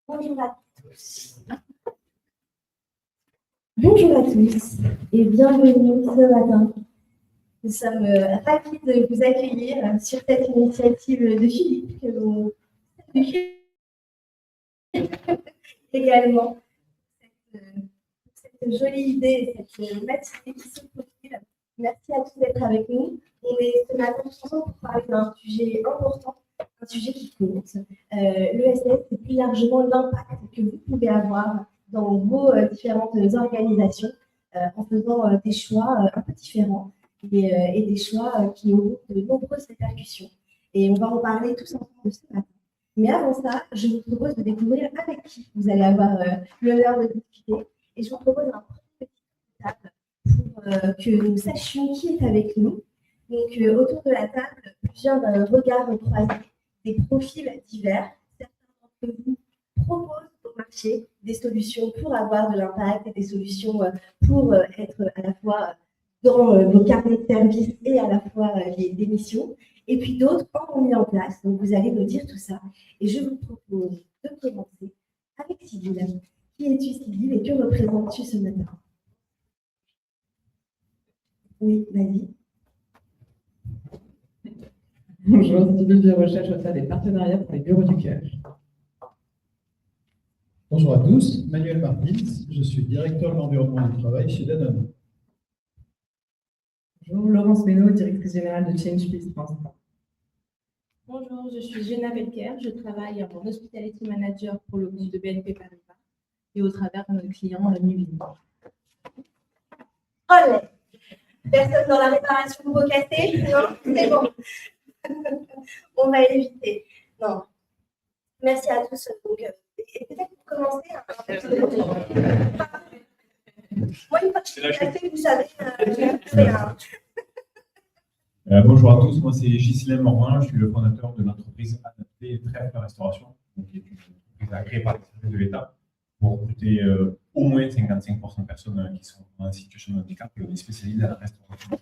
Bonjour à tous. Bonjour à tous et bienvenue ce matin. Nous sommes ravis de vous accueillir sur cette initiative de Philippe que vous saluez également. Cette jolie idée, cette matinée qui se profile. Merci à tous d'être avec nous. On est ce matin ensemble pour parler d'un sujet important, un sujet qui compte. L'ESS, c'est plus largement l'impact que vous pouvez avoir dans vos différentes organisations en faisant des choix un peu différents et des choix qui ont de nombreuses répercussions. Et on va en parler tous ensemble ce matin. Mais avant ça, je vous propose de découvrir avec qui vous allez avoir l'honneur de discuter. Et je vous propose un petit table pour que nous sachions qui est avec nous. Donc, autour de la table, plusieurs regards croisés, des profils divers. Certains d'entre vous proposent au marché des solutions pour avoir de l'impact et des solutions pour être à la fois dans vos carnets de services et à la fois des missions. Et puis d'autres en ont mis en place. Donc, vous allez nous dire tout ça. Et je vous propose de commencer avec Sybille. Qui es-tu, Sybille, et que représentes-tu ce matin? Oui, vas-y. Bonjour, Sybille de recherche au sein des partenariats pour les bureaux du cœur. Bonjour à tous, Manuel Martins, je suis directeur de l'environnement du travail chez Danone. Bonjour, Laurence Ménaud, directrice générale de Change Peace France. Bonjour, je suis Jenna Belker, je travaille en Hospitality Manager pour le groupe de BNP Paribas et au travers de notre client Nuvini. Olé. Personne dans la réparation de vos cassés? Non, c'est bon. On va éviter. Non. Merci à tous. Donc, et peut-être pour commencer. Moi, une fois que je suis cassée, vous savez, Bonjour à tous, moi c'est Ghislain Morin, je suis le fondateur de l'entreprise adaptée Trèfle Restauration, qui est une entreprise agréée par les services de l'État pour recruter au moins 55% de personnes qui sont en situation de handicap et on est spécialisé dans la restauration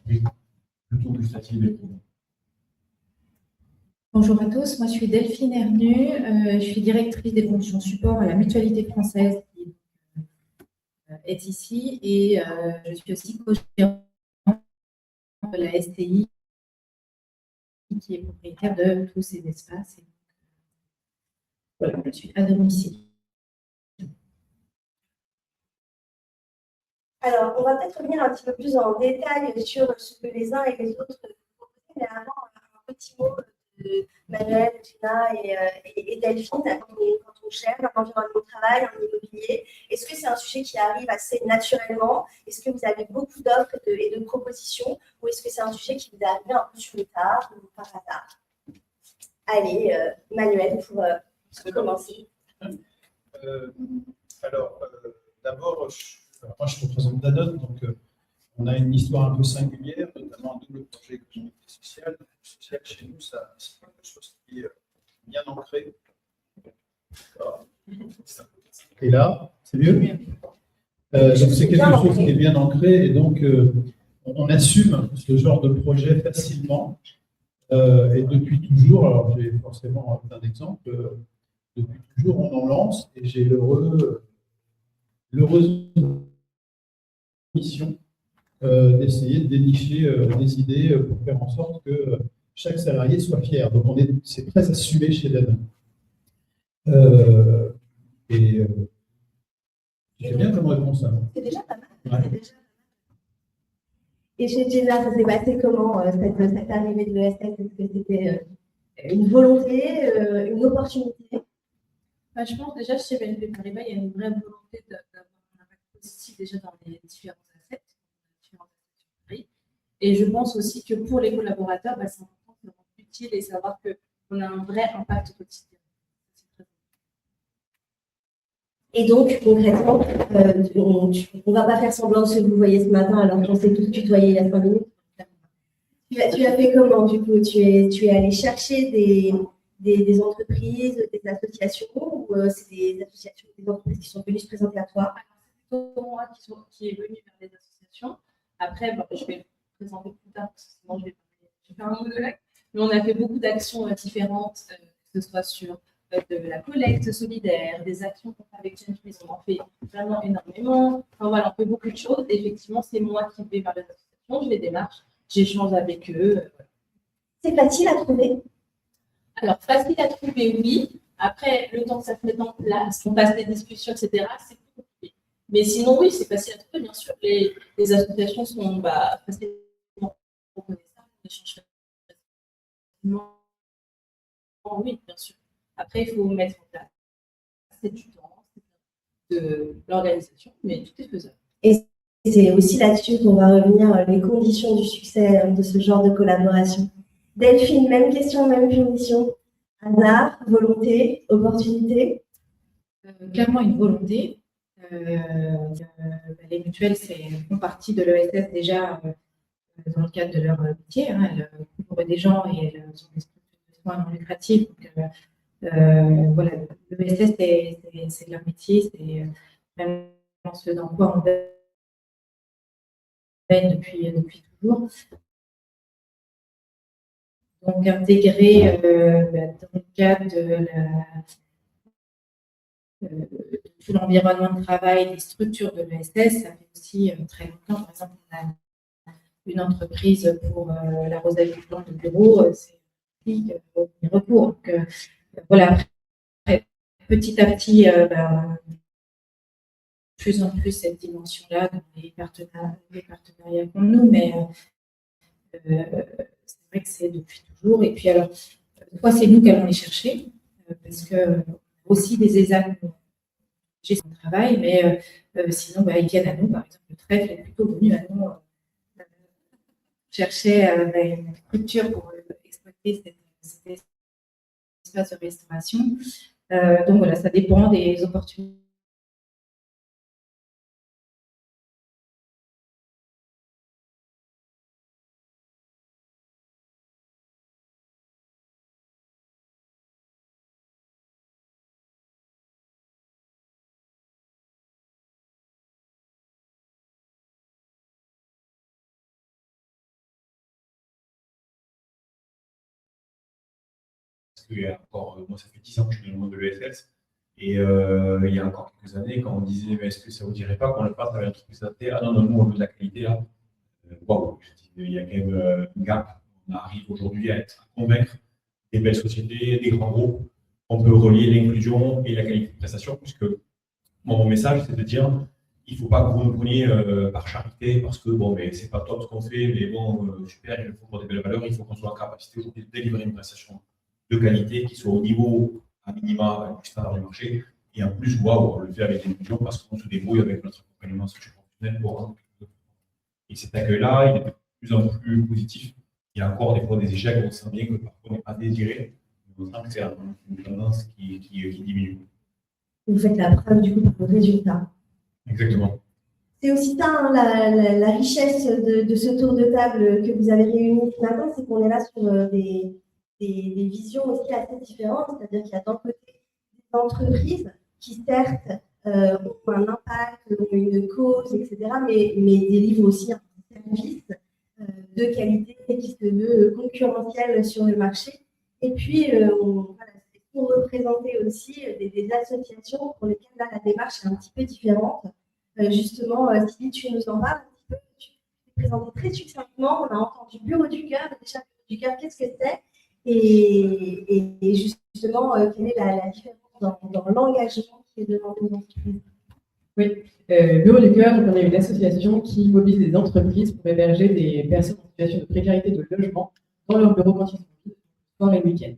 plutôt gustative et pour. Bonjour à tous, moi je suis Delphine Hernu, je suis directrice des fonctions support à la Mutualité française qui est ici et je suis aussi co-gérante de la STI qui est propriétaire de tous ces espaces. Voilà, je suis à domicile. Alors, on va peut-être revenir un petit peu plus en détail sur ce que les uns et les autres proposent, mais avant, un petit mot de Manuel, Gina et Delphine, quand on cherche un environnement de travail, un immobilier. Est-ce que c'est un sujet qui arrive assez naturellement? Est-ce que vous avez beaucoup d'offres et de propositions? Ou est-ce que c'est un sujet qui vous est arrivé un peu sur le tard ou par hasard? Allez, Manuel, pour commencer. D'abord, moi je représente Danone, donc on a une histoire un peu singulière, notamment un double projet économique et social. Le social, chez nous, c'est quelque chose qui est bien ancré. Et là, c'est mieux? Donc c'est quelque chose qui est bien ancré et donc on assume ce genre de projet facilement et depuis toujours. Alors j'ai forcément plein d'exemples. Depuis toujours, on en lance et j'ai l'heureuse mission d'essayer de dénicher des idées pour faire en sorte que chaque salarié soit fier. Donc c'est très assumé chez Danone. J'aime bien comme réponse. C'est déjà pas mal. Ouais. Et chez Gina, ça s'est passé comment cette arrivée de l'ESS? Est-ce que c'était une volonté, une opportunité? Je pense déjà chez BNP Paribas, il y a une vraie volonté d'avoir un impact positif déjà dans les différents assets, et je pense aussi que pour les collaborateurs, c'est important de rendre utile et savoir qu'on a un vrai impact au quotidien. Et donc, concrètement, on ne va pas faire semblant de ce que vous voyez ce matin alors qu'on s'est tous tutoyés il y a 5 minutes. Tu as fait comment, du coup? Tu es allé chercher des entreprises, des associations, ou c'est des associations, des entreprises qui sont venues se présenter à toi? C'est plutôt moi qui est venu vers des associations. Après, je vais le présenter plus tard, parce que sinon je vais faire un monologue. Mais on a fait beaucoup d'actions différentes, que ce soit sur de la collecte solidaire, des actions qu'on fait avec Change, on en fait vraiment énormément. Enfin, voilà, on fait beaucoup de choses. Et effectivement, c'est moi qui vais vers les associations, je les démarche, j'échange avec eux. C'est facile à trouver. Alors, facile à trouver, oui. Après, le temps que ça se mette en place, qu'on passe des discussions, etc., c'est plus compliqué. Mais sinon, oui, c'est facile à trouver, bien sûr. Les associations sont facilement reconnaissables. On échange facilement. Oui, bien sûr. Après, il faut mettre en place. C'est du temps, c'est de l'organisation, mais tout est faisable. Et c'est aussi là-dessus qu'on va revenir, les conditions du succès de ce genre de collaboration. Delphine, même question, même punition. Hasard, volonté, opportunité. Clairement une volonté. Les mutuelles font partie de l'ESS déjà dans le cadre de leur métier. Elles couvrent des gens et elles ont des structures de soins non lucratifs. Donc, voilà, l'ESS, c'est leur métier, c'est vraiment ce dans quoi on baigne depuis toujours. Donc, intégrer dans le cadre de tout l'environnement de travail des structures de l'ESS, ça fait aussi très longtemps. Par exemple, on a une entreprise pour la rosée du plan de bureau, c'est un recours. Donc, voilà, après, petit à petit, de plus en plus cette dimension-là dans les partenariats qu'on nous, mais c'est vrai que c'est depuis toujours. Et puis alors, soit c'est nous qui allons les chercher, parce que aussi des ESAT j'ai son travail, mais sinon ils viennent à nous. Par exemple, le trèfle est plutôt venu à nous chercher une structure pour exploiter cet espace de restauration. Donc voilà, ça dépend des opportunités. Parce que moi, ça fait 10 ans que je suis dans le monde de l'ESS. Et il y a encore quelques années, quand on disait, mais est-ce que ça ne vous dirait pas qu'on le fasse avec un truc plus adapté? Ah non, non, nous, on veut de la qualité là. Waouh, il y a quand même un gap. On arrive aujourd'hui à convaincre des belles sociétés, des grands groupes. On peut relier l'inclusion et la qualité de prestation, puisque mon message, c'est de dire, il ne faut pas que vous nous preniez par charité, parce que bon, mais c'est pas top ce qu'on fait, mais bon, super, il faut pour des belles valeurs, il faut qu'on soit en capacité aujourd'hui de délivrer une prestation de qualité qui soit au niveau, à minima, du standard du marché. Et en plus, waouh, on le fait avec l'inclusion parce qu'on se débrouille avec notre accompagnement socio-professionnel pour. Et cet accueil-là, il est de plus en plus positif. Il y a encore des fois des échecs, on sent bien que parfois on n'est pas désiré. On sent que c'est une tendance qui diminue. Vous faites la preuve du coup par vos résultats. Exactement. C'est aussi ça, hein, la richesse de ce tour de table que vous avez réuni ce matin, c'est qu'on est là sur des visions aussi assez différentes. C'est-à-dire qu'il y a d'un côté des entreprises qui certes ont un impact, ont une cause, etc., mais délivrent aussi un service de qualité qui se veut concurrentiel sur le marché. Et puis, c'est pour représenter aussi des associations pour lesquelles là, la démarche est un petit peu différente. Justement, Sylvie, tu nous en parles un petit peu, tu t'es présenté très succinctement, on a entendu Bureau du Cœur, déjà Bureau du Cœur, qu'est-ce que c'est et justement, quelle est la différence dans l'engagement qui est demandé aux entreprises? Oui, Bureau du Cœur, on est une association qui mobilise des entreprises pour héberger des personnes en situation de précarité de logement dans leur bureau quand ils sont vides, soir et le week-end.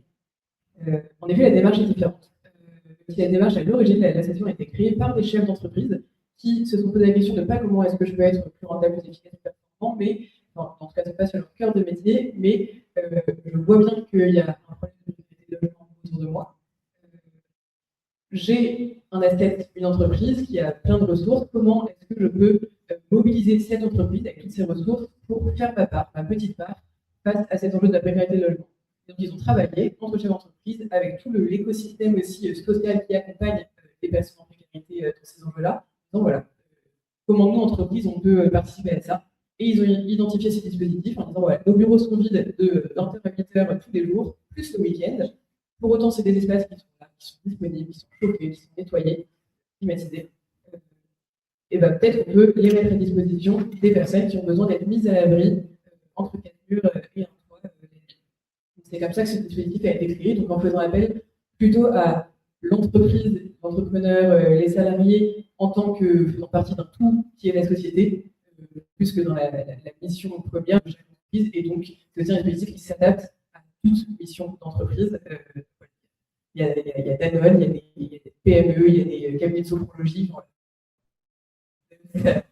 En effet, la démarche est différente. La démarche à l'origine de l'association a été créée par des chefs d'entreprise qui se sont posé la question de pas comment est-ce que je peux être plus rentable, plus efficace, plus performant, mais en tout cas, ce n'est pas sur leur cœur de métier, mais je vois bien qu'il y a un problème de sécurité de logement autour de moi. J'ai un asset, une entreprise qui a plein de ressources. Comment est-ce que je peux mobiliser cette entreprise avec toutes ces ressources pour faire ma part, ma petite part, face à cet enjeu de la précarité de logement? Donc, ils ont travaillé entre chefs d'entreprise avec tout l'écosystème aussi social qui accompagne les personnes en précarité dans ces enjeux-là. Donc voilà, comment nous, entreprises, on peut participer à ça. Et ils ont identifié ces dispositifs en disant, voilà, nos bureaux sont vides de 20h à 8h tous les jours, plus le week-end. Pour autant, c'est des espaces qui sont là, qui sont disponibles, qui sont chauffés, qui sont nettoyés, climatisés. Et ben, peut-être qu'on peut les mettre à disposition des personnes qui ont besoin d'être mises à l'abri entre quatre murs et un toit. C'est comme ça que ce dispositif a été créé, donc en faisant appel plutôt à l'entreprise, l'entrepreneur, les salariés en tant que faisant partie d'un tout qui est la société, plus que dans la mission première de chaque entreprise. Et donc, c'est aussi un dispositif qui s'adapte à toute mission d'entreprise. Il y a Danone, il y a des PME, il y a des cabinets de sophrologie. Ça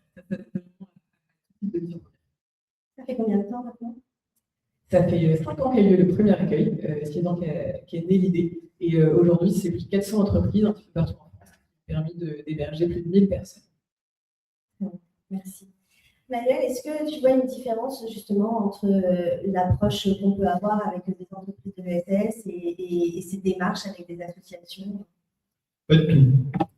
fait combien de temps maintenant? Ça fait 5 ans qu'a eu lieu le premier accueil, qui est né l'idée. Et aujourd'hui, c'est plus de 400 entreprises un petit peu partout en France qui ont permis d'héberger plus de 1000 personnes. Merci. Manuel, est-ce que tu vois une différence justement entre l'approche qu'on peut avoir avec des entreprises de l'ESS et ces démarches avec des associations? Pas du tout.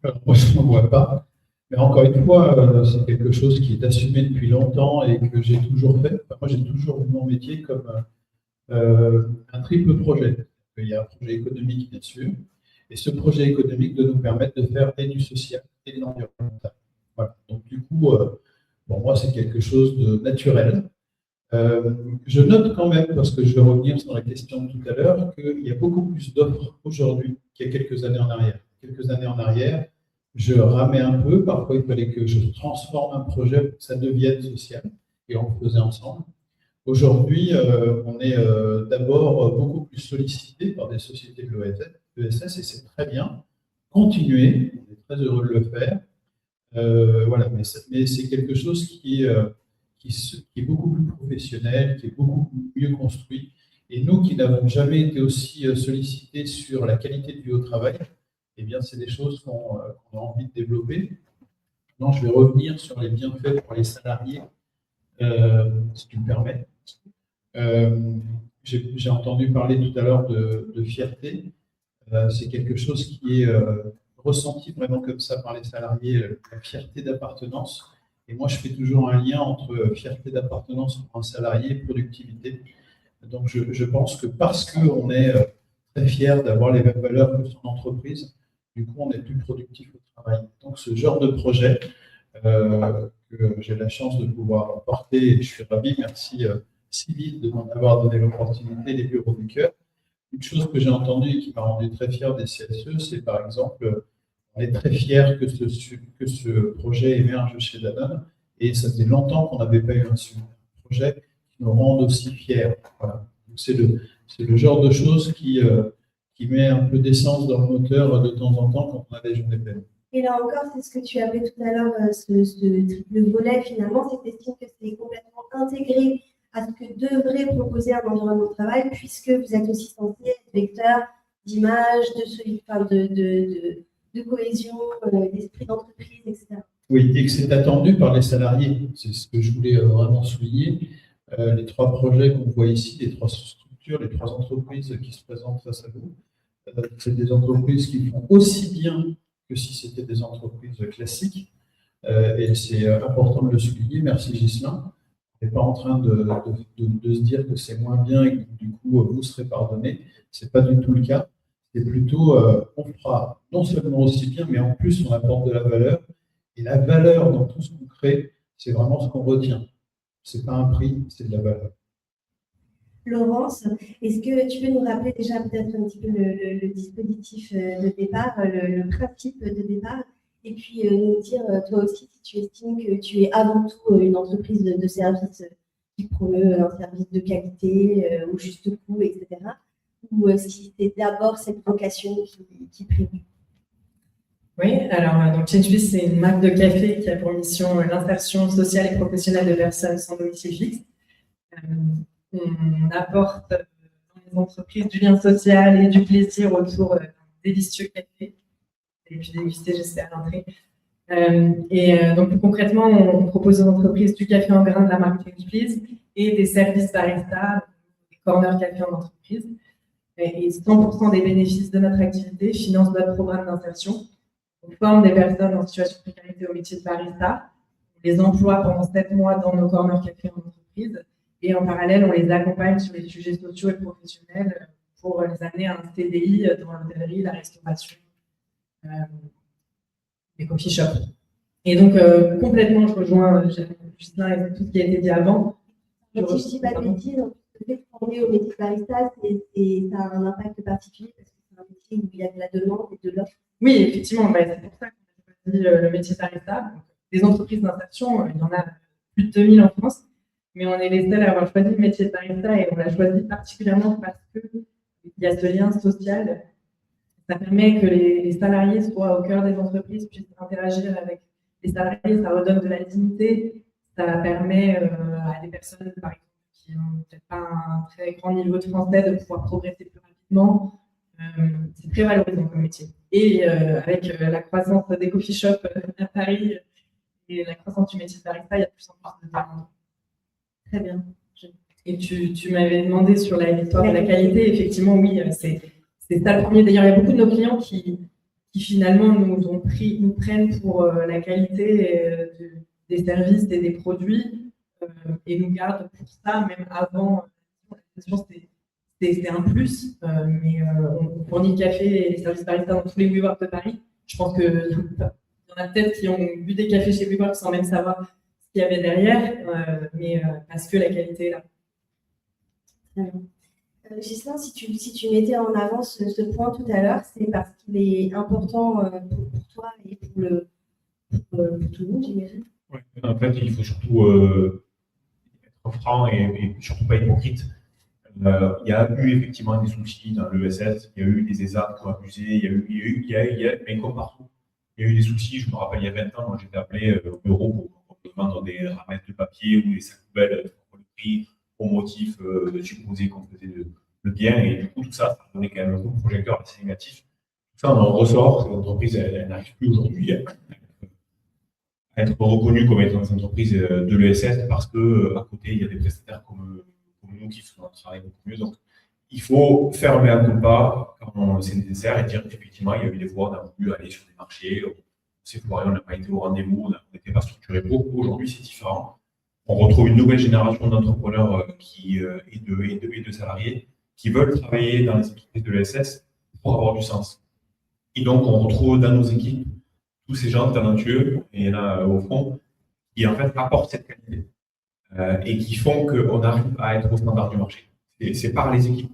Alors, moi, je n'en vois pas. Mais encore une fois, c'est quelque chose qui est assumé depuis longtemps et que j'ai toujours fait. Enfin, moi, j'ai toujours vu mon métier comme un triple projet. Il y a un projet économique, bien sûr, et ce projet économique doit nous permettre de faire et du social et de l'environnemental. Voilà. Donc, du coup, pour moi, c'est quelque chose de naturel. Je note quand même, parce que je vais revenir sur la question de tout à l'heure, qu'il y a beaucoup plus d'offres aujourd'hui qu'il y a quelques années en arrière. Quelques années en arrière, je ramais un peu, parfois il fallait que je transforme un projet pour que ça devienne social, et on le faisait ensemble. Aujourd'hui, on est d'abord beaucoup plus sollicité par des sociétés de l'ESS, et c'est très bien. Continuez, on est très heureux de le faire. Voilà, mais c'est quelque chose qui est beaucoup plus professionnel, qui est beaucoup mieux construit. Et nous qui n'avons jamais été aussi sollicités sur la qualité de vie au travail, eh bien, c'est des choses qu'on a envie de développer. Maintenant, je vais revenir sur les bienfaits pour les salariés, si tu me permets. J'ai entendu parler tout à l'heure de fierté. C'est quelque chose qui est ressenti vraiment comme ça par les salariés, la fierté d'appartenance. Et moi, je fais toujours un lien entre fierté d'appartenance pour un salarié et productivité. Donc, je pense que parce qu'on est très fier d'avoir les mêmes valeurs que son entreprise, du coup, on est plus productif au travail. Donc, ce genre de projet que j'ai la chance de pouvoir porter, et je suis ravi, merci Sylvie de m'en avoir donné l'opportunité, les bureaux du cœur. Une chose que j'ai entendue et qui m'a rendu très fier des CSE, c'est par exemple, on est très fier que ce projet émerge chez Danone, et ça faisait longtemps qu'on n'avait pas eu un projet qui nous rende aussi fiers. Voilà. C'est le genre de choses qui met un peu d'essence dans le moteur de temps en temps quand on a des journées pleines. Et là encore, c'est ce que tu appelais tout à l'heure, ce triple volet, finalement, c'est d'estimer que c'est complètement intégré à ce que devrait proposer un environnement de travail, puisque vous êtes aussi censé être vecteur d'image, de cohésion, d'esprit d'entreprise, etc. Oui, et que c'est attendu par les salariés. C'est ce que je voulais vraiment souligner. Les 3 projets qu'on voit ici, les 3 structures, les 3 entreprises qui se présentent face à vous, c'est des entreprises qui font aussi bien que si c'était des entreprises classiques. Et c'est important de le souligner. Merci Ghislain. On n'est pas en train de se dire que c'est moins bien et que du coup vous serez pardonné. Ce n'est pas du tout le cas. C'est plutôt on fera non seulement aussi bien, mais en plus on apporte de la valeur. Et la valeur dans tout ce qu'on crée, c'est vraiment ce qu'on retient. Ce n'est pas un prix, c'est de la valeur. Laurence, est-ce que tu peux nous rappeler déjà peut-être un petit peu le dispositif de départ, le principe de départ, et puis nous dire toi aussi si tu estimes que tu es avant tout une entreprise de service qui promeut un service de qualité au juste coût, etc. Ou si c'est d'abord cette vocation qui prime. Oui, alors donc Changebiz, c'est une marque de café qui a pour mission l'insertion sociale et professionnelle de personnes sans domicile fixe. On apporte dans les entreprises du lien social et du plaisir autour d'un délicieux café. Et puis dégusté, j'espère, à l'entrée. Donc plus concrètement, on propose aux entreprises du café en grains de la marque Changebiz et des services barista, des corners café en entreprise. Et 100% des bénéfices de notre activité financent notre programme d'insertion. On forme des personnes en situation de précarité au métier de barista. On les emploie pendant 7 mois dans nos corners café en entreprise. Et en parallèle, on les accompagne sur les sujets sociaux et professionnels, pour les amener à un CDI dans l'hôtellerie, la restauration, les coffee shops. Et donc, complètement, je rejoins Justin et tout ce qui a été dit avant. Si je ne dis pas de bêtises, le fait de former au métier de barista, ça a un impact particulier parce que c'est un métier où il y a de la demande et de l'offre. Oui, effectivement, c'est pour ça qu'on a choisi le métier de barista. Des entreprises d'insertion, il y en a plus de 2000 en France, mais on est les seuls à avoir choisi le métier de barista et on l'a choisi particulièrement parce qu'il y a ce lien social. Ça permet que les salariés soient au cœur des entreprises, puissent interagir avec les salariés, ça redonne de la dignité, ça permet à des personnes, par exemple, qui n'ont peut-être pas un très grand niveau de français de pouvoir progresser plus rapidement. C'est très valorisant comme métier. Et avec la croissance des coffee shops à Paris et la croissance du métier de barista, il y a de plus en plus de demandes. Très bien. Et tu m'avais demandé sur l'histoire de la qualité. Effectivement, oui, c'est ça le premier. D'ailleurs, il y a beaucoup de nos clients qui finalement nous prennent pour la qualité des services et des produits et nous gardent pour ça, même avant. C'est un plus, mais on fournit le café et les services barista dans tous les WeWork de Paris. Je pense qu'il y en a peut-être qui ont bu des cafés chez WeWork sans même savoir ce qu'il y avait derrière, mais parce que la qualité est là. Ghislain, si tu mettais en avant ce point tout à l'heure, c'est parce qu'il est important pour toi et pour tout le monde, j'imagine. Ouais. En fait, il faut surtout être franc et surtout pas hypocrite. Il y a eu effectivement des soucis dans l'ESS, il y a eu des ESAT qui ont abusé, il y a mais comme partout, il y a eu des soucis. Je me rappelle, il y a 20 ans, moi j'étais appelé au bureau pour vendre des ramettes de papier ou des sacs poubelles pour le prix, au motif supposé qu'on faisait le bien. Et du coup, tout ça, ça donnait quand même un coup de projecteur assez négatif. Tout ça, on en ressort. Cette entreprise, elle n'arrive plus aujourd'hui à être reconnue comme étant une entreprise de l'ESS parce qu'à côté, il y a des prestataires comme nous qui font un travail beaucoup mieux. Donc, il faut faire un culpa quand c'est nécessaire et dire qu'effectivement, il y a eu des fois, on a voulu aller sur des marchés, on s'est foiré, on n'a pas été au rendez-vous, on n'était pas structuré pour. Aujourd'hui, c'est différent. On retrouve une nouvelle génération d'entrepreneurs et de salariés qui veulent travailler dans les entreprises de l'ESS pour avoir du sens. Et donc, on retrouve dans nos équipes tous ces gens talentueux, et il y en a au fond, qui en fait apportent cette qualité et qui font qu'on arrive à être au standard du marché. C'est par les équipes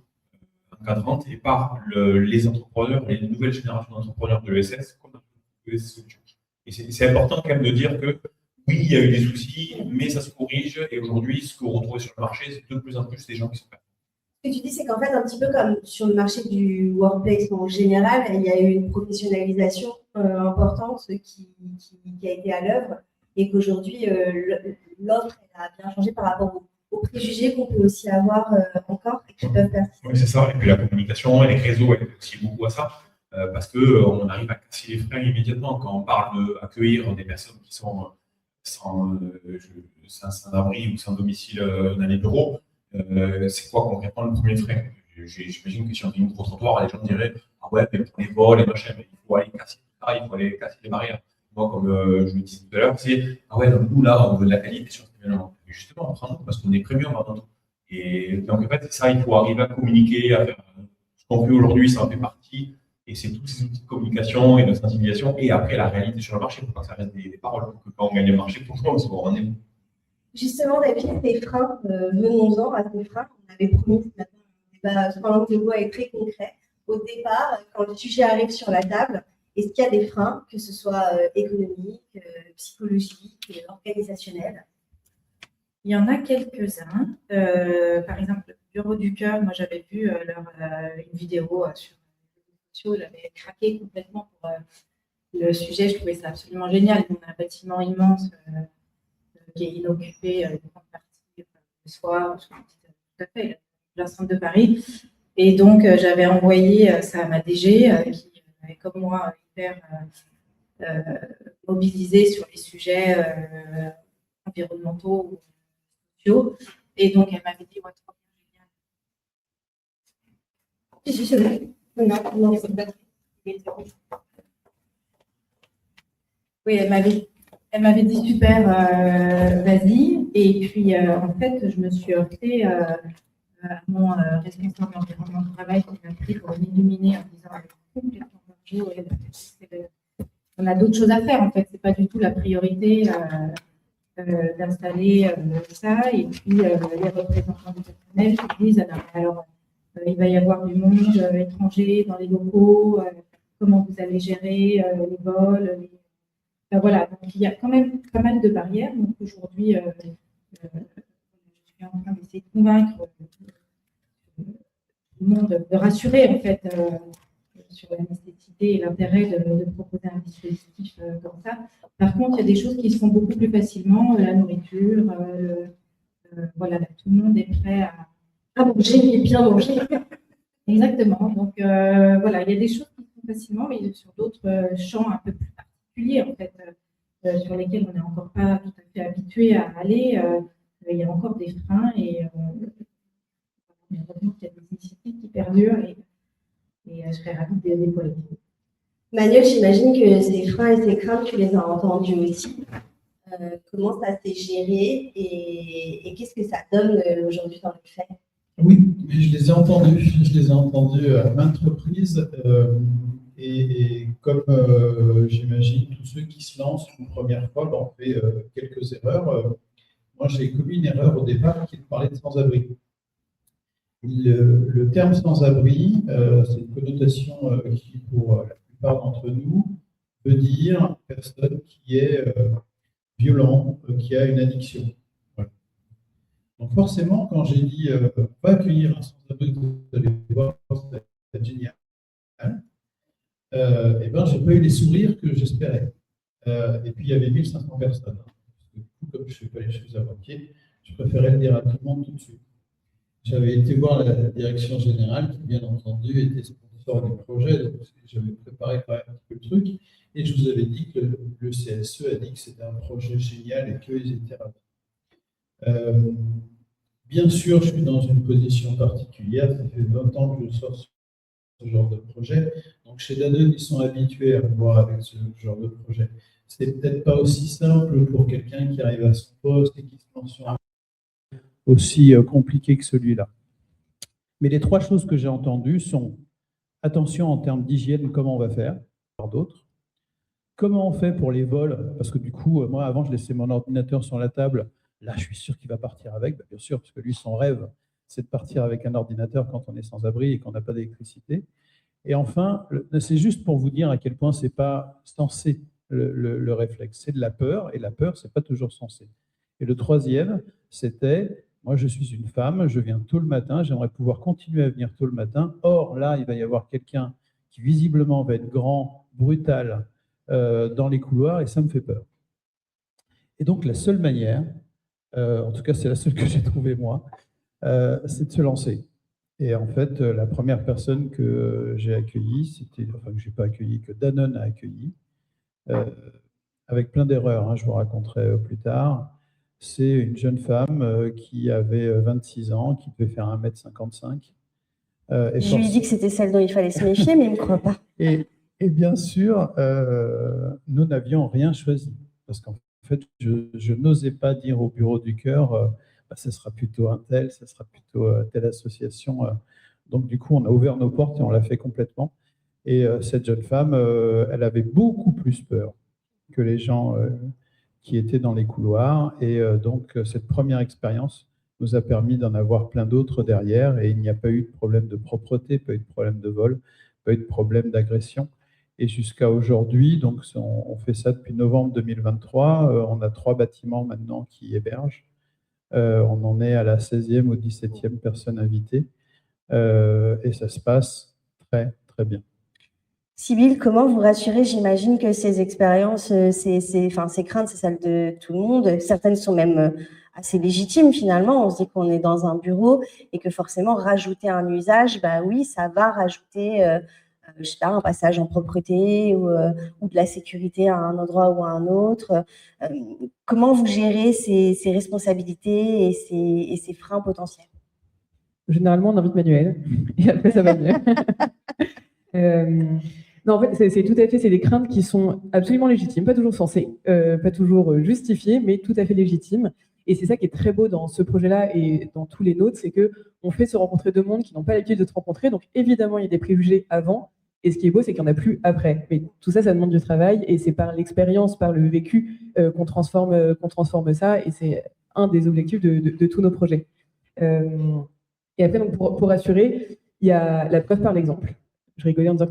encadrantes et par les entrepreneurs, les nouvelles générations d'entrepreneurs de l'ESS qu'on a trouvé ces solutions. Et c'est important quand même de dire que oui, il y a eu des soucis, mais ça se corrige. Et aujourd'hui, ce qu'on retrouve sur le marché, c'est de plus en plus des gens qui sont prêts. Ce que tu dis, c'est qu'en fait, un petit peu comme sur le marché du workplace en général, il y a eu une professionnalisation importante qui a été à l'œuvre et qu'aujourd'hui, l'offre a bien changé par rapport aux préjugés qu'on peut aussi avoir encore et qui peuvent persister. Oui, c'est ça. Et puis la communication et les réseaux aident aussi beaucoup à ça. Parce qu'on arrive à casser les freins immédiatement quand on parle d'accueillir des personnes qui sont sans abri ou sans domicile dans les bureaux. C'est quoi concrètement le premier frein? J'imagine que si on dit micro-trottoir, les gens diraient ah ouais, mais pour les vols, les machins, mais il faut aller casser ça, il faut aller casser les barrières. Moi, comme je le disais tout à l'heure, c'est ah ouais, donc nous là, on veut de la qualité sur ce événement. Justement, on prend nous parce qu'on est premium avant tout. Et donc en fait, c'est ça, il faut arriver à communiquer, à faire ce qu'on fait aujourd'hui, ça en fait partie. Et c'est tous ces outils de communication et de sensibilisation. Et après, la réalité sur le marché, il ne faut pas que ça reste des paroles. Pour que quand on gagne le marché, pour nous, on se voit au rendez-vous. Justement, David, ces freins, venons-en à ces freins. On avait promis ce matin un langue de bois est très concret. Au départ, quand le sujet arrive sur la table, est-ce qu'il y a des freins, que ce soit économiques, psychologiques, organisationnels? Il y en a quelques-uns. Par exemple, le Bureau du Cœur, moi j'avais vu une vidéo sur j'avais craqué complètement pour le sujet, je trouvais ça absolument génial. On a un bâtiment immense qui est inoccupé une grande partie le soir, tout à fait, le centre de Paris. Et donc, j'avais envoyé ça à ma DG qui est comme moi hyper mobilisée sur les sujets environnementaux ou sociaux. Et donc, elle m'avait dit, ouais, trop génial. Non, c'est pas. Oui, elle m'avait dit super, vas-y. Et puis, en fait, je me suis heurtée à mon responsable d'environnement de travail qui m'a pris pour m'illuminer en disant complètement Marjo, on a d'autres choses à faire en fait, c'est pas du tout la priorité d'installer ça. Et puis les représentants du personnel qui disent alors il va y avoir du monde étranger dans les locaux, comment vous allez gérer les vols. Enfin, voilà, donc il y a quand même pas mal de barrières. Donc aujourd'hui, je suis en train d'essayer de convaincre tout le monde, de rassurer en fait sur la nécessité et l'intérêt de proposer un dispositif comme ça. Par contre, il y a des choses qui se font beaucoup plus facilement, la nourriture, voilà, là, tout le monde est prêt à manger et bien manger. Exactement. Donc voilà, il y a des choses qui se font facilement, mais sur d'autres champs un peu plus particuliers en fait, sur lesquels on n'est encore pas tout à fait habitué à aller. Il y a encore des freins et heureusement qu'il y a des initiatives qui perdurent et je serais ravie de les déployer. Manuel, j'imagine que ces freins et ces craintes, tu les as entendus aussi. Comment ça s'est géré et qu'est-ce que ça donne aujourd'hui dans le fait? Oui, je les ai entendus. Je les ai entendus à maintes reprises. Et comme j'imagine tous ceux qui se lancent une première fois, on fait quelques erreurs. Moi, j'ai commis une erreur au départ qui est de parler de sans-abri. Le terme sans-abri, c'est une connotation qui, pour la plupart d'entre nous, veut dire personne qui est violent, qui a une addiction. Voilà. Donc forcément, quand j'ai dit va accueillir un sans-abri, vous allez voir, c'est génial. Eh ben, j'ai pas eu les sourires que j'espérais. Et puis il y avait 1500 personnes. Du coup, comme je ne fais pas les choses à moitié, je préférais le dire à tout le monde tout de suite. J'avais été voir la direction générale qui, bien entendu, était sponsor du projet, donc j'avais préparé quand même un petit peu le truc, et je vous avais dit que le CSE a dit que c'était un projet génial et qu'ils étaient ravis. Bien sûr, je suis dans une position particulière, ça fait 20 ans que je sors ce genre de projet, donc chez Danone, ils sont habitués à me voir avec ce genre de projet. C'est peut-être pas aussi simple pour quelqu'un qui arrive à son poste et qui se lance sur un aussi compliqué que celui-là. Mais les trois choses que j'ai entendues sont attention en termes d'hygiène, comment on va faire, par d'autres. Comment on fait pour les vols, parce que du coup, moi avant je laissais mon ordinateur sur la table, là je suis sûr qu'il va partir avec, bien sûr, parce que lui son rêve c'est de partir avec un ordinateur quand on est sans abri et qu'on n'a pas d'électricité. Et enfin, c'est juste pour vous dire à quel point c'est pas sensé le réflexe, c'est de la peur, et la peur c'est pas toujours sensé. Et le troisième, c'était moi, je suis une femme, je viens tôt le matin, j'aimerais pouvoir continuer à venir tôt le matin. Or, là, il va y avoir quelqu'un qui visiblement va être grand, brutal dans les couloirs et ça me fait peur. Et donc, la seule manière, en tout cas, c'est la seule que j'ai trouvée moi, c'est de se lancer. Et en fait, la première personne que j'ai accueillie, enfin, que je n'ai pas accueillie, que Danone a accueillie, avec plein d'erreurs, hein, je vous raconterai plus tard. C'est une jeune femme qui avait 26 ans, qui devait faire 1,55 m. Je lui ai dit que c'était celle dont il fallait se méfier, mais il ne me croit pas. Et bien sûr, nous n'avions rien choisi. Parce qu'en fait, je n'osais pas dire au bureau du cœur, ça sera plutôt un tel, ça sera plutôt telle association. Donc du coup, on a ouvert nos portes et on l'a fait complètement. Et cette jeune femme, elle avait beaucoup plus peur que les gens qui étaient dans les couloirs. Et donc, cette première expérience nous a permis d'en avoir plein d'autres derrière. Et il n'y a pas eu de problème de propreté, pas eu de problème de vol, pas eu de problème d'agression. Et jusqu'à aujourd'hui, donc on fait ça depuis novembre 2023. On a 3 bâtiments maintenant qui hébergent. On en est à la 16e ou 17e personne invitée. Et ça se passe très, très bien. Sybille, comment vous rassurez? J'imagine que ces expériences, ces craintes, c'est celles de tout le monde. Certaines sont même assez légitimes finalement. On se dit qu'on est dans un bureau et que forcément rajouter un usage, bah oui, ça va rajouter je sais pas, un passage en propreté ou de la sécurité à un endroit ou à un autre. Comment vous gérez ces responsabilités et ces freins potentiels? Généralement, on invite Manuel et après ça va mieux. Non, en fait, c'est tout à fait, c'est des craintes qui sont absolument légitimes, pas toujours sensées, pas toujours justifiées, mais tout à fait légitimes. Et c'est ça qui est très beau dans ce projet-là et dans tous les nôtres, c'est qu'on fait se rencontrer deux mondes qui n'ont pas l'habitude de se rencontrer. Donc évidemment, il y a des préjugés avant. Et ce qui est beau, c'est qu'il n'y en a plus après. Mais tout ça, ça demande du travail. Et c'est par l'expérience, par le vécu qu'on transforme ça. Et c'est un des objectifs de tous nos projets. Et après, donc, pour rassurer, il y a la preuve par l'exemple. Je rigolais en disant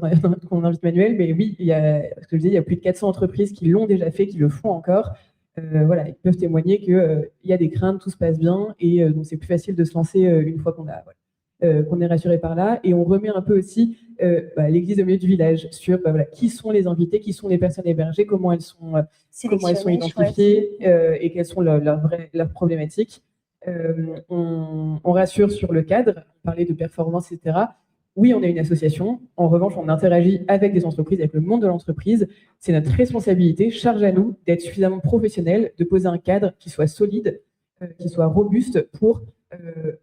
qu'on invite Manuel, mais oui, il y a plus de 400 entreprises qui l'ont déjà fait, qui le font encore. Voilà, ils peuvent témoigner qu'il y a des craintes, tout se passe bien, et donc c'est plus facile de se lancer une fois qu'on est rassuré par là. Et on remet un peu aussi l'église au milieu du village sur qui sont les invités, qui sont les personnes hébergées, comment elles sont identifiées et quelles sont leurs problématiques. On rassure sur le cadre, parler de performance, etc. Oui, on est une association. En revanche, on interagit avec des entreprises, avec le monde de l'entreprise. C'est notre responsabilité, charge à nous d'être suffisamment professionnels, de poser un cadre qui soit solide, qui soit robuste pour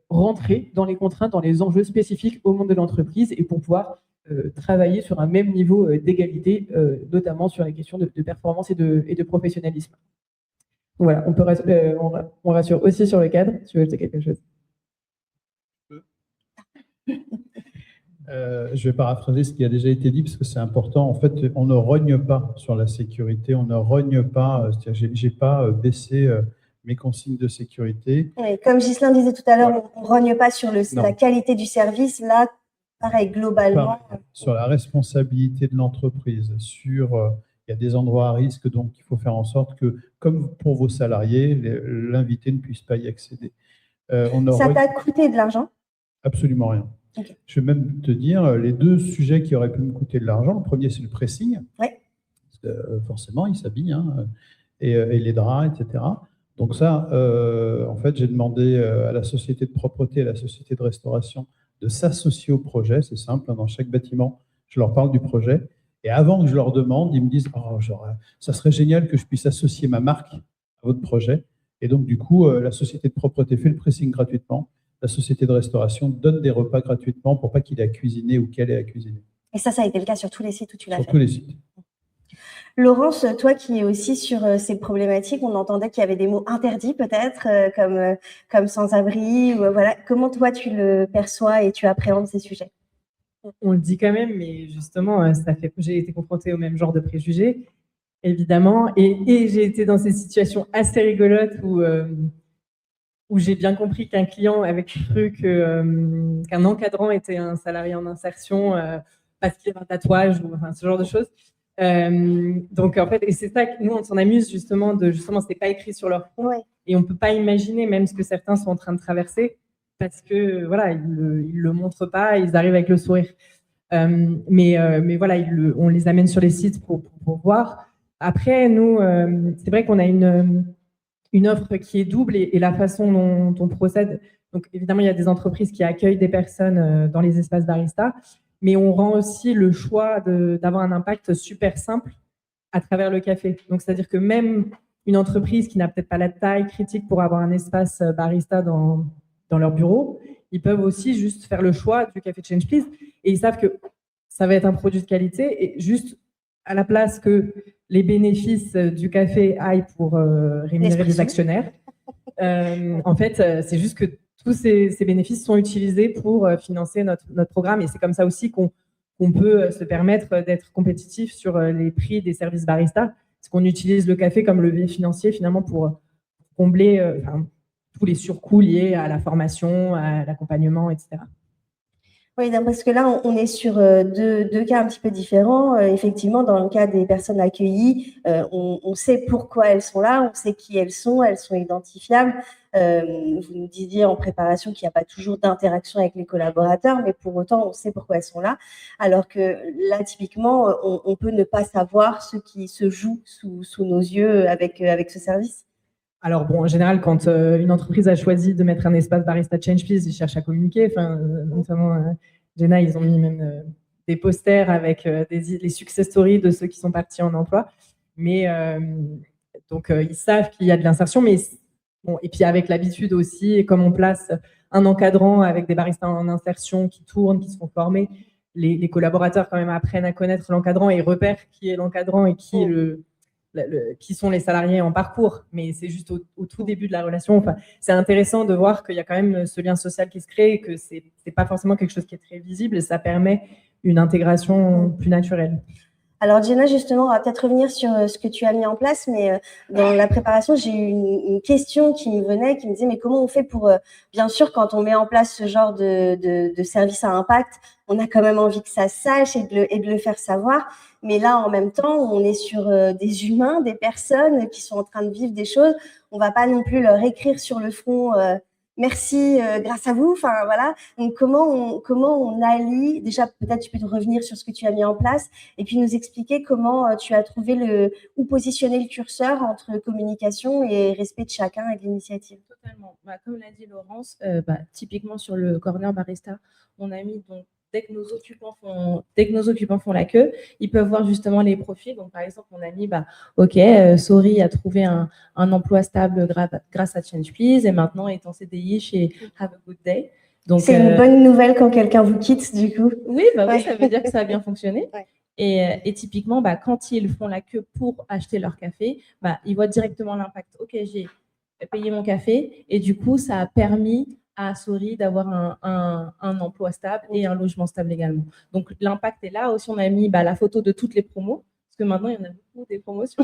rentrer dans les contraintes, dans les enjeux spécifiques au monde de l'entreprise et pour pouvoir travailler sur un même niveau d'égalité, notamment sur les questions de performance et de professionnalisme. Voilà, on rassure aussi sur le cadre. Tu veux ajouter quelque chose? Je vais paraphraser ce qui a déjà été dit parce que c'est important. En fait, on ne rogne pas sur la sécurité, on ne rogne pas. J'ai pas baissé mes consignes de sécurité. Oui, comme Ghislain disait tout à l'heure, on ne rogne pas sur la qualité du service. Là, pareil, globalement. Sur la responsabilité de l'entreprise, il y a des endroits à risque, donc il faut faire en sorte que, comme pour vos salariés, l'invité ne puisse pas y accéder. Ça t'a coûté de l'argent? Absolument rien. Okay. Je vais même te dire les deux sujets qui auraient pu me coûter de l'argent. Le premier, c'est le pressing. Ouais. Parce que, forcément, ils s'habillent, et les draps, etc. Donc ça, en fait, j'ai demandé à la société de propreté, à la société de restauration de s'associer au projet. C'est simple, dans chaque bâtiment, je leur parle du projet. Et avant que je leur demande, ils me disent ça serait génial que je puisse associer ma marque à votre projet. Et donc, du coup, la société de propreté fait le pressing gratuitement. La société de restauration donne des repas gratuitement pour pas qu'il ait à cuisiner ou qu'elle ait à cuisiner. Et ça a été le cas sur tous les sites où tu l'as fait? Sur tous les sites. Laurence, toi qui es aussi sur ces problématiques, on entendait qu'il y avait des mots interdits peut-être, comme sans-abri. Voilà. Comment toi tu le perçois et tu appréhendes ces sujets? On le dit quand même, mais justement, j'ai été confrontée au même genre de préjugés, évidemment. Et j'ai été dans ces situations assez rigolotes où j'ai bien compris qu'un client avait cru qu'un encadrant était un salarié en insertion parce qu'il avait un tatouage ou ce genre de choses. Donc, en fait, et c'est ça que nous, on s'en amuse justement c'est pas écrit sur leur front. Ouais. Et on peut pas imaginer même ce que certains sont en train de traverser parce que, voilà, ils le montrent pas, ils arrivent avec le sourire. Mais voilà, on les amène sur les sites pour voir. Après, nous, c'est vrai qu'on a une offre qui est double et la façon dont on procède. Donc, évidemment, il y a des entreprises qui accueillent des personnes dans les espaces barista, mais on rend aussi le choix d'avoir un impact super simple à travers le café. Donc, c'est-à-dire que même une entreprise qui n'a peut-être pas la taille critique pour avoir un espace barista dans leur bureau, ils peuvent aussi juste faire le choix du café Change Please et ils savent que ça va être un produit de qualité et juste à la place que les bénéfices du café aillent pour rémunérer les actionnaires. En fait, c'est juste que tous ces bénéfices sont utilisés pour financer notre programme et c'est comme ça aussi qu'on peut se permettre d'être compétitif sur les prix des services barista, parce qu'on utilise le café comme levier financier finalement pour combler tous les surcoûts liés à la formation, à l'accompagnement, etc. Oui, parce que là, on est sur deux cas un petit peu différents. Effectivement, dans le cas des personnes accueillies, on sait pourquoi elles sont là, on sait qui elles sont identifiables. Vous nous disiez en préparation qu'il n'y a pas toujours d'interaction avec les collaborateurs, mais pour autant, on sait pourquoi elles sont là. Alors que là, typiquement, on peut ne pas savoir ce qui se joue sous nos yeux avec ce service. Alors bon, en général, quand une entreprise a choisi de mettre un espace barista Change Please, ils cherchent à communiquer. Notamment, Jenna, ils ont mis même des posters avec les success stories de ceux qui sont partis en emploi. Mais donc, ils savent qu'il y a de l'insertion. Mais bon, et puis avec l'habitude aussi, et comme on place un encadrant avec des baristas en insertion qui tournent, qui se font former, les collaborateurs quand même apprennent à connaître l'encadrant et repèrent qui est l'encadrant et qui est qui sont les salariés en parcours, mais c'est juste au tout début de la relation. Enfin, c'est intéressant de voir qu'il y a quand même ce lien social qui se crée et que c'est pas forcément quelque chose qui est très visible et ça permet une intégration plus naturelle. Alors, Jenna, justement, on va peut-être revenir sur ce que tu as mis en place, mais dans la préparation, j'ai eu une question qui me venait, qui me disait, mais comment on fait pour, bien sûr, quand on met en place ce genre de service à impact, on a quand même envie que ça se sache et de le faire savoir. Mais là, en même temps, on est sur des humains, des personnes qui sont en train de vivre des choses. On va pas non plus leur écrire sur le front merci, grâce à vous. Enfin, voilà. Donc, comment on allie, déjà, peut-être tu peux revenir sur ce que tu as mis en place et puis nous expliquer comment tu as trouvé où positionner le curseur entre communication et respect de chacun et de l'initiative. Totalement. Comme l'a dit Laurence, typiquement sur le corner barista, on a mis donc dès que nos occupants font la queue, ils peuvent voir justement les profils. Donc par exemple, on a mis OK, Sori a trouvé un emploi stable grâce à Change Please et maintenant est en CDI chez Have a Good Day. Donc c'est une bonne nouvelle quand quelqu'un vous quitte du coup. Oui, oui, ça veut dire que ça a bien fonctionné. Ouais. Et typiquement, quand ils font la queue pour acheter leur café, ils voient directement l'impact. OK, j'ai payé mon café et du coup, ça a permis à Sori d'avoir un emploi stable et un logement stable également. Donc, l'impact est là. Aussi, on a mis la photo de toutes les promos, parce que maintenant, il y en a beaucoup des promotions.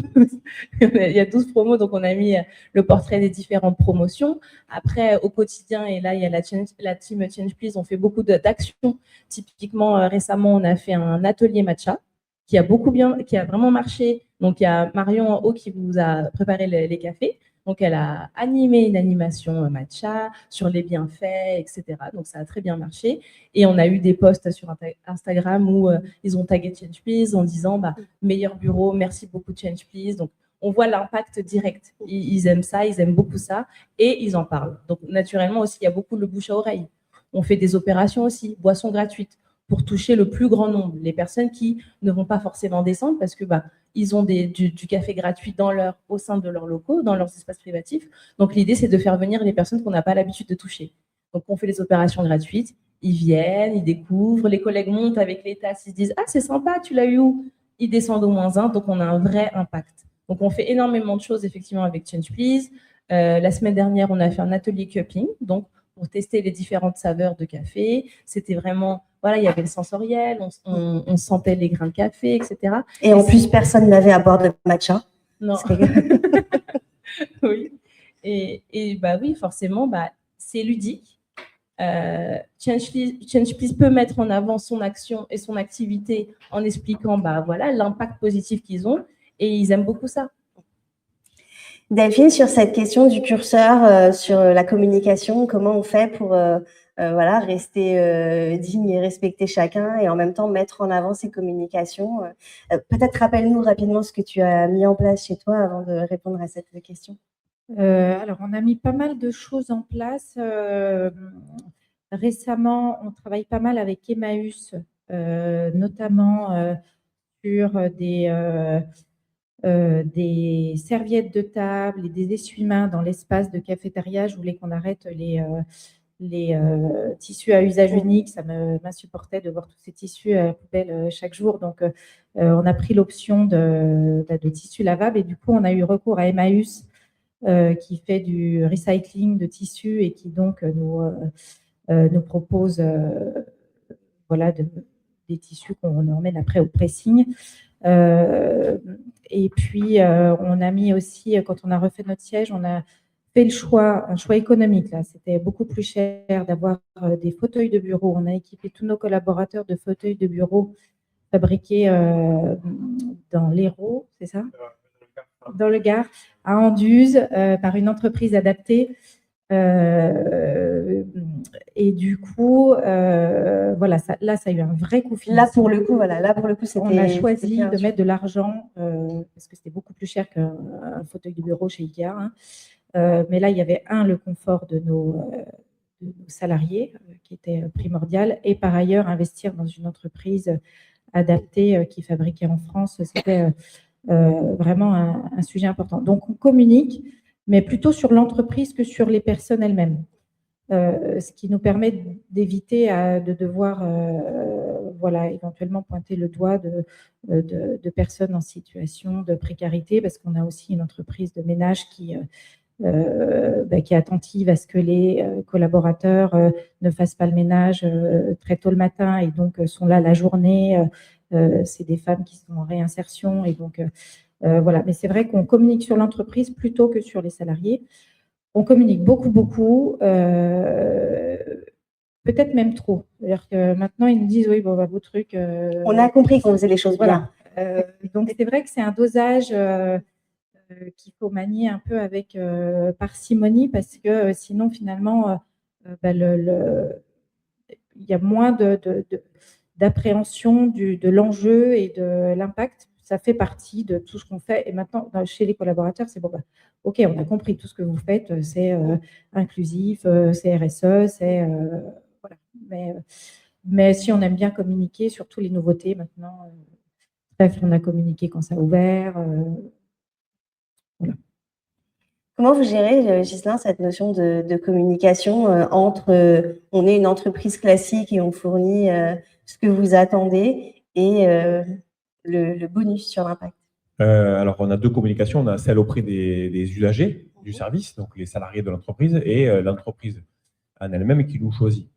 Il y a 12 promos, donc on a mis le portrait des différentes promotions. Après, au quotidien, et là, il y a la team Change Please, on fait beaucoup d'actions. Typiquement, récemment, on a fait un atelier matcha qui a vraiment marché. Donc, il y a Marion en haut qui vous a préparé les cafés. Donc, elle a animé une animation matcha sur les bienfaits, etc. Donc, ça a très bien marché. Et on a eu des posts sur Instagram où ils ont tagué Change Please en disant meilleur bureau, merci beaucoup Change Please. Donc, on voit l'impact direct. Ils aiment ça, ils aiment beaucoup ça et ils en parlent. Donc, naturellement aussi, il y a beaucoup le bouche à oreille. On fait des opérations aussi, boissons gratuites pour toucher le plus grand nombre. Les personnes qui ne vont pas forcément descendre parce que ils ont du café gratuit au sein de leurs locaux, dans leurs espaces privatifs. Donc, l'idée, c'est de faire venir les personnes qu'on n'a pas l'habitude de toucher. Donc, on fait les opérations gratuites. Ils viennent, ils découvrent. Les collègues montent avec les tasses. Ils se disent « Ah, c'est sympa, tu l'as eu où ?» Ils descendent au -1. Donc, on a un vrai impact. Donc, on fait énormément de choses, effectivement, avec Change Please. La semaine dernière, on a fait un atelier cupping. Donc, pour tester les différentes saveurs de café. C'était vraiment, il y avait le sensoriel, on sentait les grains de café, etc. Et en plus, personne n'avait à boire de matcha. Non. Oui. Et oui, forcément, c'est ludique. Change Please peut mettre en avant son action et son activité en expliquant l'impact positif qu'ils ont et ils aiment beaucoup ça. Delphine, sur cette question du curseur, sur la communication, comment on fait pour rester digne et respecter chacun et en même temps mettre en avant ces communications peut-être rappelle-nous rapidement ce que tu as mis en place chez toi avant de répondre à cette question. Alors, on a mis pas mal de choses en place. Récemment, on travaille pas mal avec Emmaüs, notamment sur des serviettes de table et des essuie-mains dans l'espace de cafétéria. Je voulais qu'on arrête les tissus à usage unique. Ça m'insupportait de voir tous ces tissus à la poubelle chaque jour. Donc, on a pris l'option de tissus lavables et du coup, on a eu recours à Emmaüs qui fait du recycling de tissus et qui donc nous propose des tissus qu'on emmène après au pressing. Et puis, on a mis aussi, quand on a refait notre siège, on a fait un choix économique. Là, c'était beaucoup plus cher d'avoir des fauteuils de bureau. On a équipé tous nos collaborateurs de fauteuils de bureau fabriqués dans l'Hérault, c'est ça ? Dans le Gard, à Anduze, par une entreprise adaptée. Et du coup, ça a eu un vrai coup financier. Là pour le coup, on a choisi de mettre de l'argent parce que c'était beaucoup plus cher qu'un fauteuil de bureau chez Ikea. Mais là, il y avait le confort de nos salariés qui était primordial, et par ailleurs investir dans une entreprise adaptée qui fabriquait en France, c'était vraiment un sujet important. Donc, on communique, mais plutôt sur l'entreprise que sur les personnes elles-mêmes. Ce qui nous permet d'éviter de devoir voilà, éventuellement pointer le doigt de personnes en situation de précarité, parce qu'on a aussi une entreprise de ménage qui est attentive à ce que les collaborateurs ne fassent pas le ménage très tôt le matin et donc sont là la journée. C'est des femmes qui sont en réinsertion et donc voilà. Mais c'est vrai qu'on communique sur l'entreprise plutôt que sur les salariés. On communique beaucoup, peut-être même trop. C'est-à-dire que maintenant, ils nous disent, oui, bon, bah, vos trucs… On a compris qu'on faisait les choses bien. Voilà. Donc, c'est vrai que c'est un dosage qu'il faut manier un peu avec parcimonie parce que sinon, finalement, il y a moins d'appréhension de l'enjeu et de l'impact. Ça fait partie de tout ce qu'on fait. Et maintenant, chez les collaborateurs, c'est bon, bah, OK, on a compris tout ce que vous faites, c'est inclusif, c'est RSE, c'est… voilà. Mais si on aime bien communiquer sur toutes les nouveautés maintenant, bref, on a communiqué quand ça a ouvert. Voilà. Comment vous gérez, Ghislain, cette notion de communication entre on est une entreprise classique et on fournit ce que vous attendez et le bonus sur l'impact? Alors, on a deux communications. On a celle auprès des usagers du service, donc les salariés de l'entreprise, et l'entreprise en elle-même qui nous choisit.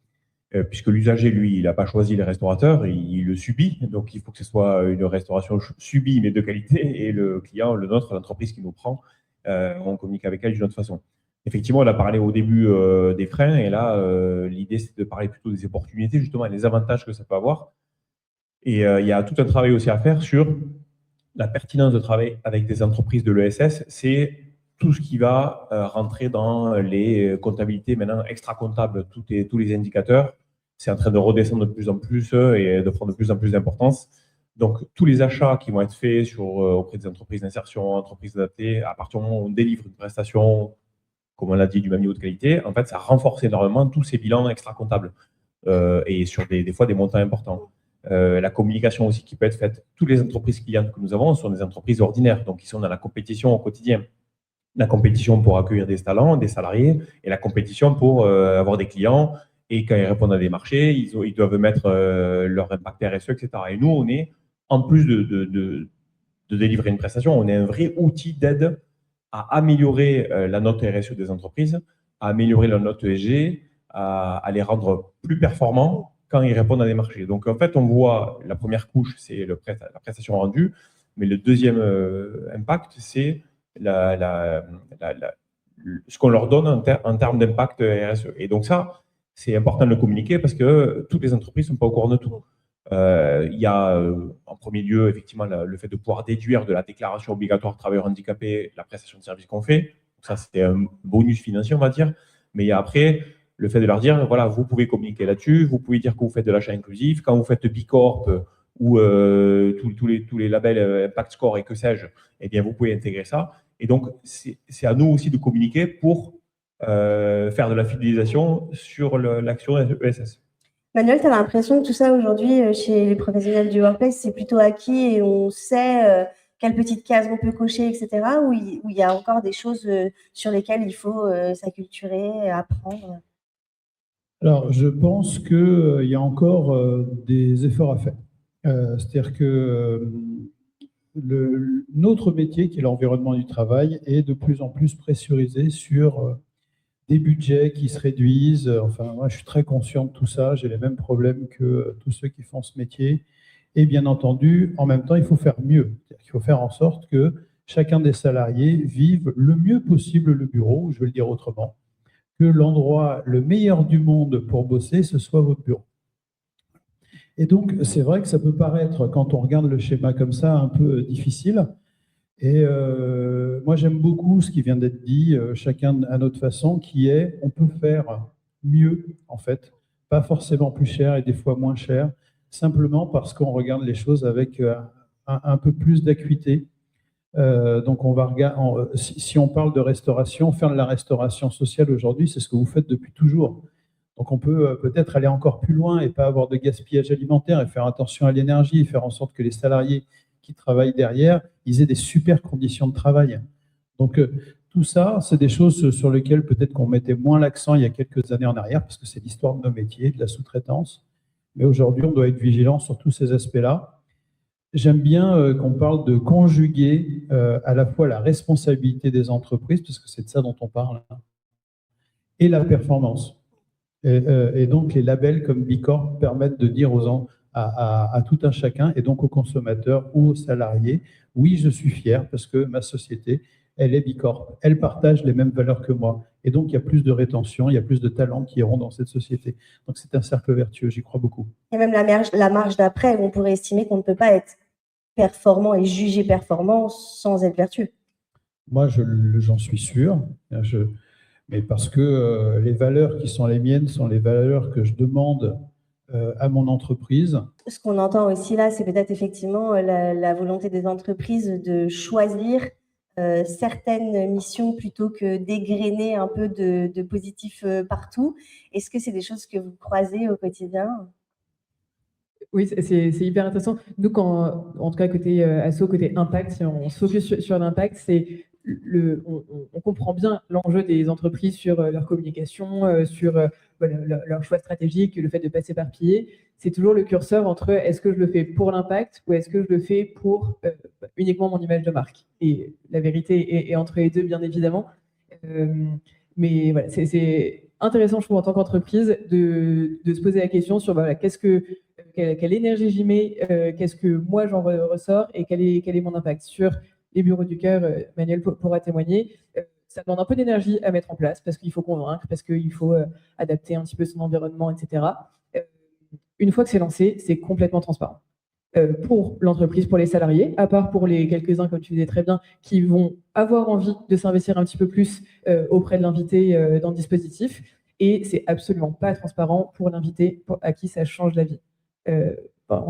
Puisque l'usager, lui, il n'a pas choisi les restaurateurs, il le subit. Donc, il faut que ce soit une restauration subie, mais de qualité. Et le client, le nôtre, l'entreprise qui nous prend, on communique avec elle d'une autre façon. Effectivement, on a parlé au début des freins. Et là, l'idée, c'est de parler plutôt des opportunités, justement, et des avantages que ça peut avoir. Et il y a tout un travail aussi à faire sur la pertinence de travailler avec des entreprises de l'ESS. C'est tout ce qui va rentrer dans les comptabilités maintenant extra-comptables, tous les indicateurs. C'est en train de redescendre de plus en plus et de prendre de plus en plus d'importance. Donc, tous les achats qui vont être faits auprès des entreprises d'insertion, entreprises adaptées, à partir du moment où on délivre une prestation, comme on l'a dit, du même niveau de qualité, en fait, ça renforce énormément tous ces bilans extra-comptables et sur des fois des montants importants. La communication aussi qui peut être faite. Toutes les entreprises clientes que nous avons sont des entreprises ordinaires, donc qui sont dans la compétition au quotidien. La compétition pour accueillir des talents, des salariés, et la compétition pour avoir des clients. Et quand ils répondent à des marchés, ils doivent mettre leur impact RSE, etc. Et nous, on est, en plus de délivrer une prestation, on est un vrai outil d'aide à améliorer la note RSE des entreprises, à améliorer la note ESG, à les rendre plus performants quand ils répondent à des marchés. Donc, en fait, on voit la première couche, c'est la prestation rendue, mais le deuxième impact, c'est ce qu'on leur donne en termes d'impact RSE. Et donc ça, c'est important de le communiquer parce que toutes les entreprises ne sont pas au courant de tout. Il y a en premier lieu, effectivement, le fait de pouvoir déduire de la déclaration obligatoire travailleurs handicapés la prestation de service qu'on fait. Donc ça, c'était un bonus financier, on va dire. Mais il y a après le fait de leur dire, voilà, vous pouvez communiquer là-dessus, vous pouvez dire que vous faites de l'achat inclusif. Quand vous faites Bicorp ou tous les labels Impact Score et que sais-je, eh bien, vous pouvez intégrer ça. Et donc, c'est à nous aussi de communiquer pour faire de la fidélisation sur l'action ESS. Manuel, tu as l'impression que tout ça aujourd'hui, chez les professionnels du workplace, c'est plutôt acquis et on sait quelle petite case on peut cocher, etc. Ou il y a encore des choses sur lesquelles il faut s'acculturer, apprendre? Alors, je pense qu'il y a encore des efforts à faire. C'est-à-dire que notre métier, qui est l'environnement du travail, est de plus en plus pressurisé sur des budgets qui se réduisent. Enfin, moi, je suis très conscient de tout ça. J'ai les mêmes problèmes que tous ceux qui font ce métier. Et bien entendu, en même temps, il faut faire mieux. Il faut faire en sorte que chacun des salariés vive le mieux possible le bureau, je vais le dire autrement, que l'endroit le meilleur du monde pour bosser, ce soit votre bureau. Et donc, c'est vrai que ça peut paraître, quand on regarde le schéma comme ça, un peu difficile. Et moi, j'aime beaucoup ce qui vient d'être dit, chacun à notre façon, qui est, on peut faire mieux, en fait, pas forcément plus cher et des fois moins cher, simplement parce qu'on regarde les choses avec un peu plus d'acuité. Donc, on va regarder, si on parle de restauration, faire de la restauration sociale aujourd'hui, c'est ce que vous faites depuis toujours. Donc, on peut peut-être aller encore plus loin et pas avoir de gaspillage alimentaire et faire attention à l'énergie, faire en sorte que les salariés qui travaillent derrière, ils aient des super conditions de travail. Donc, tout ça, c'est des choses sur lesquelles peut-être qu'on mettait moins l'accent il y a quelques années en arrière, parce que c'est l'histoire de nos métiers, de la sous-traitance. Mais aujourd'hui, on doit être vigilant sur tous ces aspects-là. J'aime bien qu'on parle de conjuguer à la fois la responsabilité des entreprises, parce que c'est de ça dont on parle, hein, et la performance. Et donc, les labels comme Bicorp permettent de dire à tout un chacun, et donc aux consommateurs ou aux salariés, oui, je suis fier parce que ma société, elle est Bicorp. Elle partage les mêmes valeurs que moi. Et donc, il y a plus de rétention, il y a plus de talents qui iront dans cette société. Donc, c'est un cercle vertueux, j'y crois beaucoup. Et même la marge d'après, on pourrait estimer qu'on ne peut pas être performant et jugé performant sans être vertueux. Moi, j'en suis sûr. Mais parce que les valeurs qui sont les miennes sont les valeurs que je demande à mon entreprise. Ce qu'on entend aussi là, c'est peut-être effectivement la volonté des entreprises de choisir certaines missions plutôt que d'égrener un peu de positif partout. Est-ce que c'est des choses que vous croisez au quotidien? Oui, c'est hyper intéressant. Nous, en tout cas, côté asso, côté impact, si on se focus sur l'impact, on comprend bien l'enjeu des entreprises sur leur communication, sur leur choix stratégique, le fait de ne pas s'éparpiller. C'est toujours le curseur entre est-ce que je le fais pour l'impact ou est-ce que je le fais pour uniquement mon image de marque. Et la vérité est entre les deux, bien évidemment. Mais voilà, c'est intéressant, je trouve, en tant qu'entreprise, de se poser la question sur voilà, quelle énergie j'y mets, qu'est-ce que moi j'en ressors et quel est mon impact sur les bureaux du cœur. Manuel pourra témoigner. Ça demande un peu d'énergie à mettre en place parce qu'il faut convaincre, parce qu'il faut adapter un petit peu son environnement, etc. Une fois que c'est lancé, c'est complètement transparent. Pour l'entreprise, pour les salariés, à part pour les quelques-uns, comme tu disais très bien, qui vont avoir envie de s'investir un petit peu plus auprès de l'invité dans le dispositif. Et c'est absolument pas transparent pour l'invité à qui ça change la vie.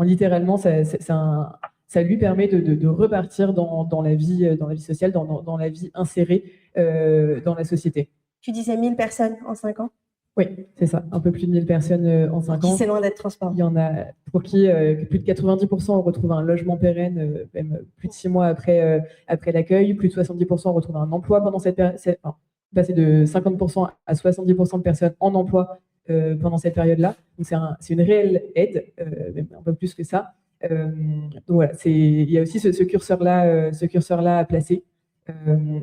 Littéralement, ça lui permet de repartir dans la vie sociale, dans la vie insérée dans la société. Tu disais 1000 personnes en 5 ans? Oui, c'est ça, un peu plus de 1000 personnes en 5 ans. C'est loin d'être transparent. Il y en a pour qui plus de 90% ont retrouvé un logement pérenne, même plus de 6 mois après l'accueil, plus de 70% ont retrouvé un emploi pendant cette période, passé de 50% à 70% de personnes en emploi pendant cette période-là. Donc c'est une réelle aide, même un peu plus que ça. Donc voilà, il y a aussi ce curseur-là à placer.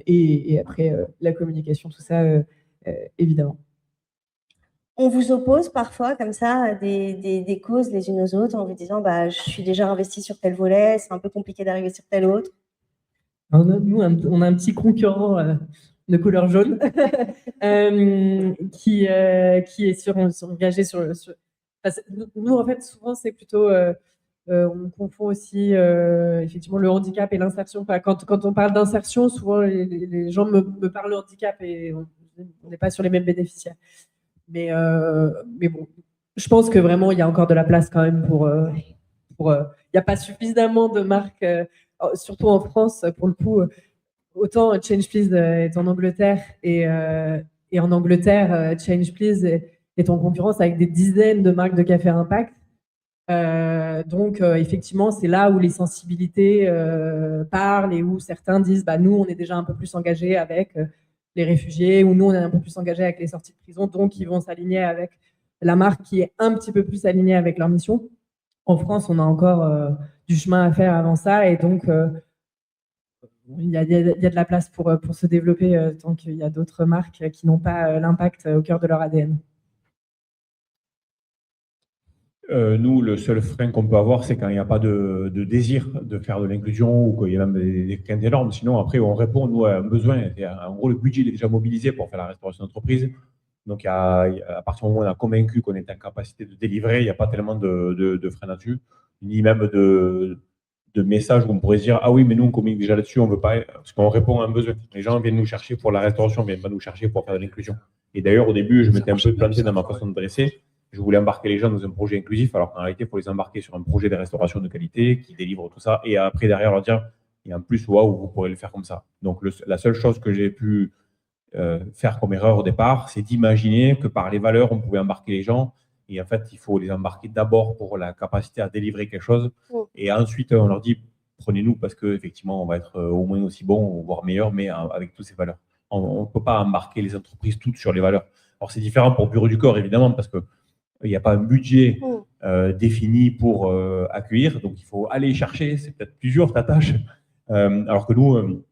Et après, la communication, tout ça, évidemment. On vous oppose parfois comme ça des causes les unes aux autres en vous disant je suis déjà investi sur tel volet, c'est un peu compliqué d'arriver sur tel autre. Nous, on a un petit concurrent de couleur jaune qui est engagé sur nous, en fait, souvent, c'est plutôt on confond aussi effectivement le handicap et l'insertion. Quand on parle d'insertion, souvent les gens me parlent de handicap et on n'est pas sur les mêmes bénéficiaires. Mais bon, je pense que vraiment, il y a encore de la place quand même il n'y a pas suffisamment de marques, surtout en France, pour le coup. Autant Change Please est en Angleterre et en Angleterre, Change Please est en concurrence avec des dizaines de marques de café impact. Donc, effectivement, c'est là où les sensibilités parlent et où certains disent nous, on est déjà un peu plus engagés avec les réfugiés, ou nous, on est un peu plus engagés avec les sorties de prison, donc ils vont s'aligner avec la marque qui est un petit peu plus alignée avec leur mission. En France, on a encore du chemin à faire avant ça, et donc il y a de la place pour se développer tant qu'il y a d'autres marques qui n'ont pas l'impact au cœur de leur ADN. Nous, le seul frein qu'on peut avoir, c'est quand il n'y a pas de désir de faire de l'inclusion ou qu'il y a même des craintes énormes. Sinon, après, on répond, nous, à un besoin. En gros, le budget il est déjà mobilisé pour faire la restauration d'entreprise. Donc, à partir du moment où on a convaincu qu'on est en capacité de délivrer, il n'y a pas tellement de frein là-dessus, ni même de messages où on pourrait se dire « Ah oui, mais nous, on communique déjà là-dessus, on ne veut pas… » Parce qu'on répond à un besoin. Les gens viennent nous chercher pour la restauration, ils ne viennent pas nous chercher pour faire de l'inclusion. Et d'ailleurs, au début, je m'étais un peu planté dans ma façon de dresser. Je voulais embarquer les gens dans un projet inclusif, alors qu'en réalité, il faut les embarquer sur un projet de restauration de qualité qui délivre tout ça. Et après, derrière, leur dire, et en plus, waouh, vous pourrez le faire comme ça. Donc, la seule chose que j'ai pu faire comme erreur au départ, c'est d'imaginer que par les valeurs, on pouvait embarquer les gens. Et en fait, il faut les embarquer d'abord pour la capacité à délivrer quelque chose. Et ensuite, on leur dit, prenez-nous parce qu'effectivement, on va être au moins aussi bon, voire meilleur, mais avec toutes ces valeurs. On ne peut pas embarquer les entreprises toutes sur les valeurs. Alors, c'est différent pour Bureau du Corps, évidemment, parce que il n'y a pas un budget définis pour accueillir. Donc, il faut aller chercher. C'est peut-être plus dur ta tâche. Alors que nous,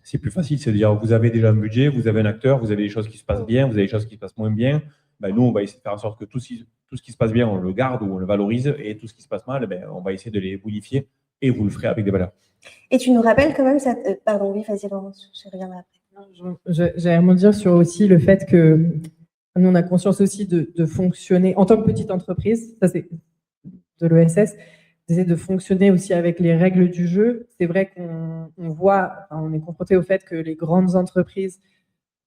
c'est plus facile. C'est de dire, vous avez déjà un budget, vous avez un acteur, vous avez des choses qui se passent bien, vous avez des choses qui se passent moins bien. Ben, nous, on va essayer de faire en sorte que tout ce qui se passe bien, on le garde ou on le valorise. Et tout ce qui se passe mal, ben, on va essayer de les bonifier et vous le ferez avec des valeurs. Et tu nous rappelles quand même cette... pardon, oui, vas-y, Laurence, je reviendrai après. J'allais rebondir sur aussi le fait que nous, on a conscience aussi de fonctionner en tant que petite entreprise, ça c'est de l'ESS, d'essayer de fonctionner aussi avec les règles du jeu. C'est vrai qu'on voit, on est confronté au fait que les grandes entreprises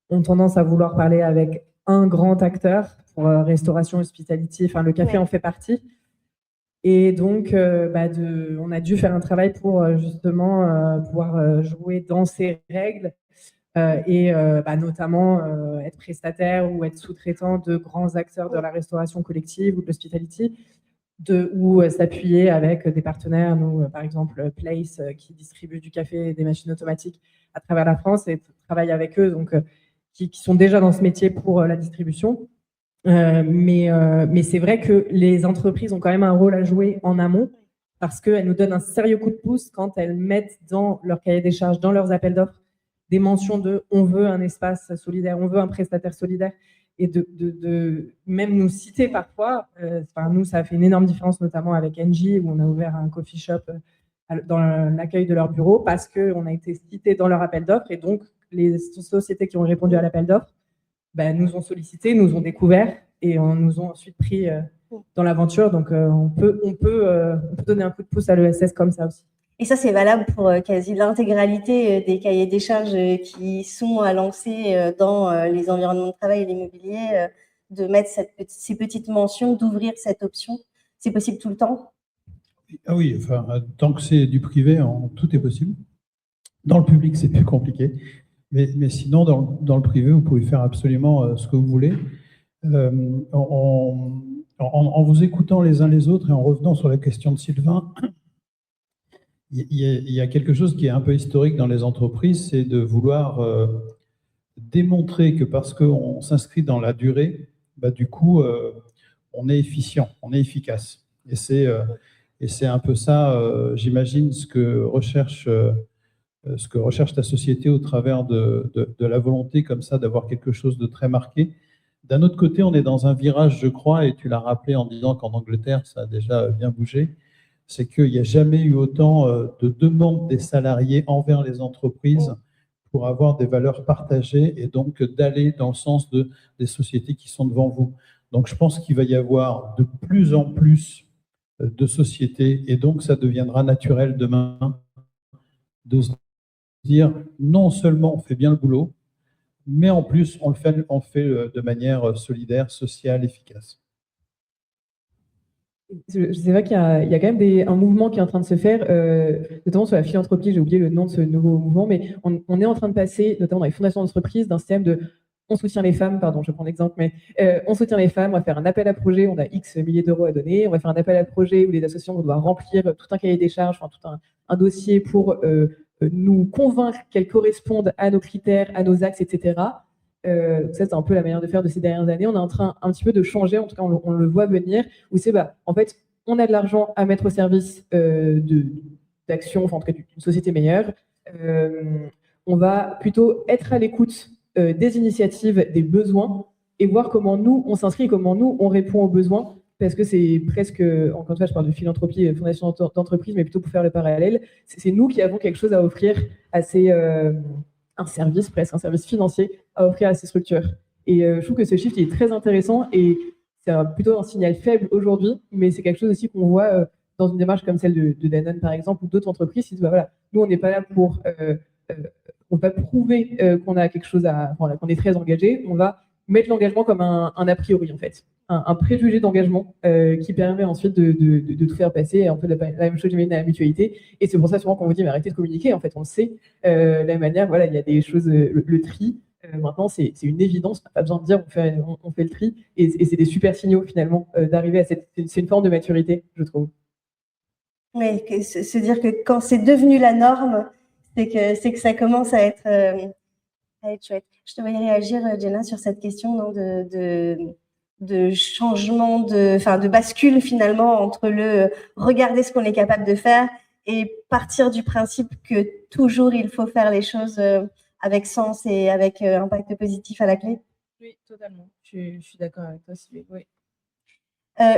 ont tendance à vouloir parler avec un grand acteur pour restauration, hospitality, enfin le café en fait partie. Et donc, on a dû faire un travail pour justement pouvoir jouer dans ces règles et notamment être prestataire ou être sous-traitant de grands acteurs de la restauration collective ou de l'hospitality, ou s'appuyer avec des partenaires, nous, par exemple Place, qui distribue du café et des machines automatiques à travers la France, et travailler avec eux, donc qui sont déjà dans ce métier pour la distribution. Mais c'est vrai que les entreprises ont quand même un rôle à jouer en amont, parce qu'elles nous donnent un sérieux coup de pouce quand elles mettent dans leur cahier des charges, dans leurs appels d'offres, des mentions de « on veut un espace solidaire, on veut un prestataire solidaire », et de même nous citer parfois. Nous, ça a fait une énorme différence, notamment avec Engie, où on a ouvert un coffee shop dans l'accueil de leur bureau, parce qu'on a été cité dans leur appel d'offres, et donc les sociétés qui ont répondu à l'appel d'offres nous ont sollicité, nous ont découvert, et nous ont ensuite pris dans l'aventure. Donc, on peut donner un coup de pouce à l'ESS comme ça aussi. Et ça, c'est valable pour quasi l'intégralité des cahiers des charges qui sont à lancer dans les environnements de travail et l'immobilier, de mettre ces petites mentions, d'ouvrir cette option. C'est possible tout le temps? Ah oui, enfin, tant que c'est du privé, tout est possible. Dans le public, c'est plus compliqué. Mais sinon, dans le privé, vous pouvez faire absolument ce que vous voulez. En vous écoutant les uns les autres et en revenant sur la question de Sylvain, il y a quelque chose qui est un peu historique dans les entreprises, c'est de vouloir démontrer que parce qu'on s'inscrit dans la durée, du coup, on est efficient, on est efficace. Et c'est un peu ça, j'imagine, ce que recherche ta société au travers de la volonté comme ça d'avoir quelque chose de très marqué. D'un autre côté, on est dans un virage, je crois, et tu l'as rappelé en disant qu'en Angleterre, ça a déjà bien bougé, c'est qu'il n'y a jamais eu autant de demandes des salariés envers les entreprises pour avoir des valeurs partagées et donc d'aller dans le sens des sociétés qui sont devant vous. Donc je pense qu'il va y avoir de plus en plus de sociétés, et donc ça deviendra naturel demain de se dire non seulement on fait bien le boulot, mais en plus on le fait de manière solidaire, sociale, efficace. Je sais pas qu'il y a quand même un mouvement qui est en train de se faire, notamment sur la philanthropie. J'ai oublié le nom de ce nouveau mouvement, mais on est en train de passer, notamment dans les fondations d'entreprise, d'un système de on soutient les femmes, pardon, je prends l'exemple, mais on soutient les femmes, on va faire un appel à projet, on a X milliers d'euros à donner, on va faire un appel à projet où les associations vont devoir remplir tout un cahier des charges, enfin, tout un dossier pour nous convaincre qu'elles correspondent à nos critères, à nos axes, etc. Ça, c'est un peu la manière de faire de ces dernières années. On est en train un petit peu de changer, en tout cas on le voit venir, où c'est en fait, on a de l'argent à mettre au service d'actions, enfin en tout cas d'une société meilleure. On va plutôt être à l'écoute des initiatives, des besoins, et voir comment nous, on s'inscrit, comment nous, on répond aux besoins, parce que c'est presque, encore une fois, je parle de philanthropie, fondation d'entreprise, mais plutôt pour faire le parallèle, c'est nous qui avons quelque chose à offrir à ces... un service, presque un service financier à offrir à ces structures. Et je trouve que ce chiffre est très intéressant, et c'est plutôt un signal faible aujourd'hui, mais c'est quelque chose aussi qu'on voit dans une démarche comme celle de Danone, par exemple, ou d'autres entreprises qui disent, voilà, nous, on n'est pas là pour... on va prouver qu'on a quelque chose qu'on est très engagé, on va mettre l'engagement comme un a priori, en fait. Un préjugé d'engagement qui permet ensuite de tout faire passer, un peu la même chose à la mutualité. Et c'est pour ça souvent qu'on vous dit, mais arrêtez de communiquer, en fait, on le sait. La même manière, voilà, il y a des choses, le tri, maintenant, c'est une évidence, on n'a pas besoin de dire, on fait le tri. Et c'est des super signaux, finalement, d'arriver à c'est une forme de maturité, je trouve. Oui, se dire que quand c'est devenu la norme, c'est que ça commence à être chouette. Je te voyais réagir, Jenna, sur cette question de changement, de bascule finalement entre le regarder ce qu'on est capable de faire et partir du principe que toujours il faut faire les choses avec sens et avec impact positif à la clé? Oui, totalement. Je suis d'accord avec toi, Sylvie. Oui.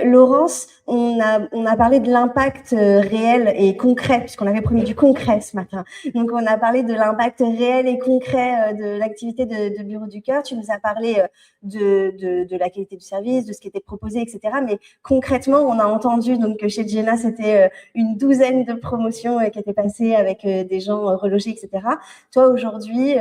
Laurence, on a parlé de l'impact réel et concret, puisqu'on avait promis du concret ce matin. Donc, on a parlé de l'impact réel et concret de l'activité de Bureau du Cœur. Tu nous as parlé de la qualité du service, de ce qui était proposé, etc. Mais concrètement, on a entendu donc, que chez Jenna, c'était une douzaine de promotions qui étaient passées avec des gens relogés, etc. Toi, aujourd'hui,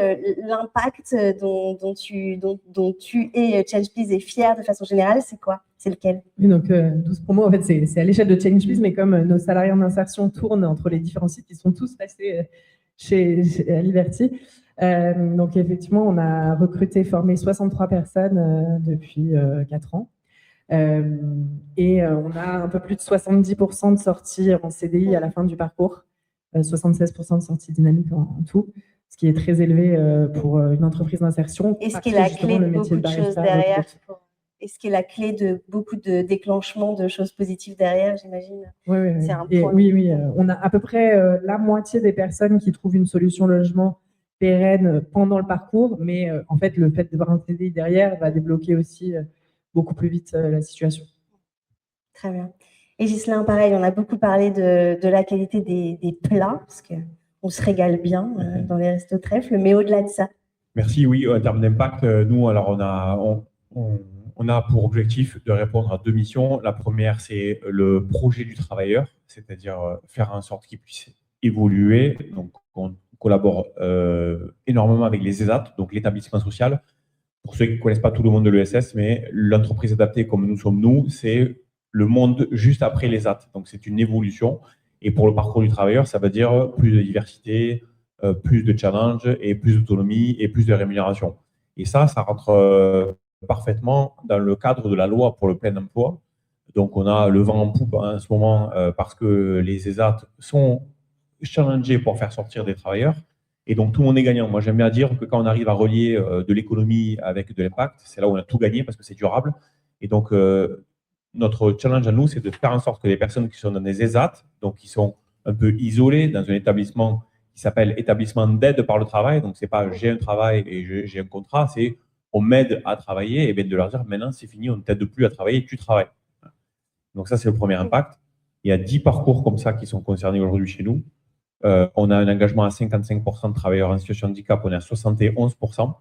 l'impact dont tu et ChangePlease est fier de façon générale, c'est quoi? C'est lequel? Oui, donc 12 promos, en fait, c'est à l'échelle de ChangePlease, mais comme nos salariés en insertion tournent entre les différents sites, ils sont tous passés chez Liberty. Donc, effectivement, on a recruté, formé 63 personnes depuis 4 ans. Et on a un peu plus de 70% de sorties en CDI à la fin du parcours, 76% de sorties dynamiques en tout, ce qui est très élevé pour une entreprise d'insertion. Et ce qui est la clé de beaucoup de choses derrière. Est-ce qui est la clé de beaucoup de déclenchements de choses positives derrière, j'imagine? Oui. C'est un point. Oui. On a à peu près la moitié des personnes qui trouvent une solution logement pérenne pendant le parcours, mais en fait, le fait d'avoir un CDI derrière va débloquer aussi beaucoup plus vite la situation. Très bien. Et Ghislain, pareil, on a beaucoup parlé de la qualité des plats, parce qu'on se régale bien dans les restos trèfles, mais au-delà de ça. Merci, oui, en termes d'impact, nous, alors on a pour objectif de répondre à 2 missions. La première, c'est le projet du travailleur, c'est-à-dire faire en sorte qu'il puisse évoluer. Donc, on collabore énormément avec les ESAT, donc l'établissement social. Pour ceux qui ne connaissent pas tout le monde de l'ESS, mais l'entreprise adaptée comme nous sommes nous, c'est le monde juste après les ESAT. Donc, c'est une évolution. Et pour le parcours du travailleur, ça veut dire plus de diversité, plus de challenge et plus d'autonomie et plus de rémunération. Et ça rentre parfaitement dans le cadre de la loi pour le plein emploi. Donc, on a le vent en poupe en ce moment parce que les ESAT sont challengés pour faire sortir des travailleurs. Et donc, tout le monde est gagnant. Moi, j'aime bien dire que quand on arrive à relier de l'économie avec de l'impact, c'est là où on a tout gagné parce que c'est durable. Et donc, notre challenge à nous, c'est de faire en sorte que les personnes qui sont dans des ESAT, donc qui sont un peu isolées dans un établissement qui s'appelle établissement d'aide par le travail, donc c'est pas j'ai un travail et j'ai un contrat, c'est on m'aide à travailler, et bien de leur dire maintenant c'est fini, on ne t'aide plus à travailler, tu travailles. Donc ça, c'est le premier impact. Il y a 10 parcours comme ça qui sont concernés aujourd'hui chez nous. On a un engagement à 55% de travailleurs en situation de handicap, on est à 71%.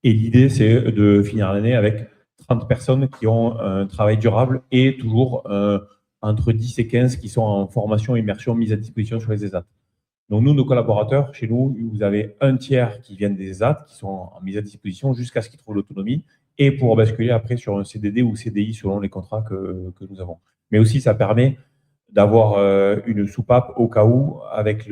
Et l'idée, c'est de finir l'année avec 30 personnes qui ont un travail durable et toujours entre 10 et 15 qui sont en formation, immersion, mise à disposition sur les ESAT. Donc, nous, nos collaborateurs, chez nous, vous avez un tiers qui viennent des ESAT, qui sont en mise à disposition jusqu'à ce qu'ils trouvent l'autonomie, et pour basculer après sur un CDD ou CDI selon les contrats que nous avons. Mais aussi, ça permet d'avoir une soupape au cas où, avec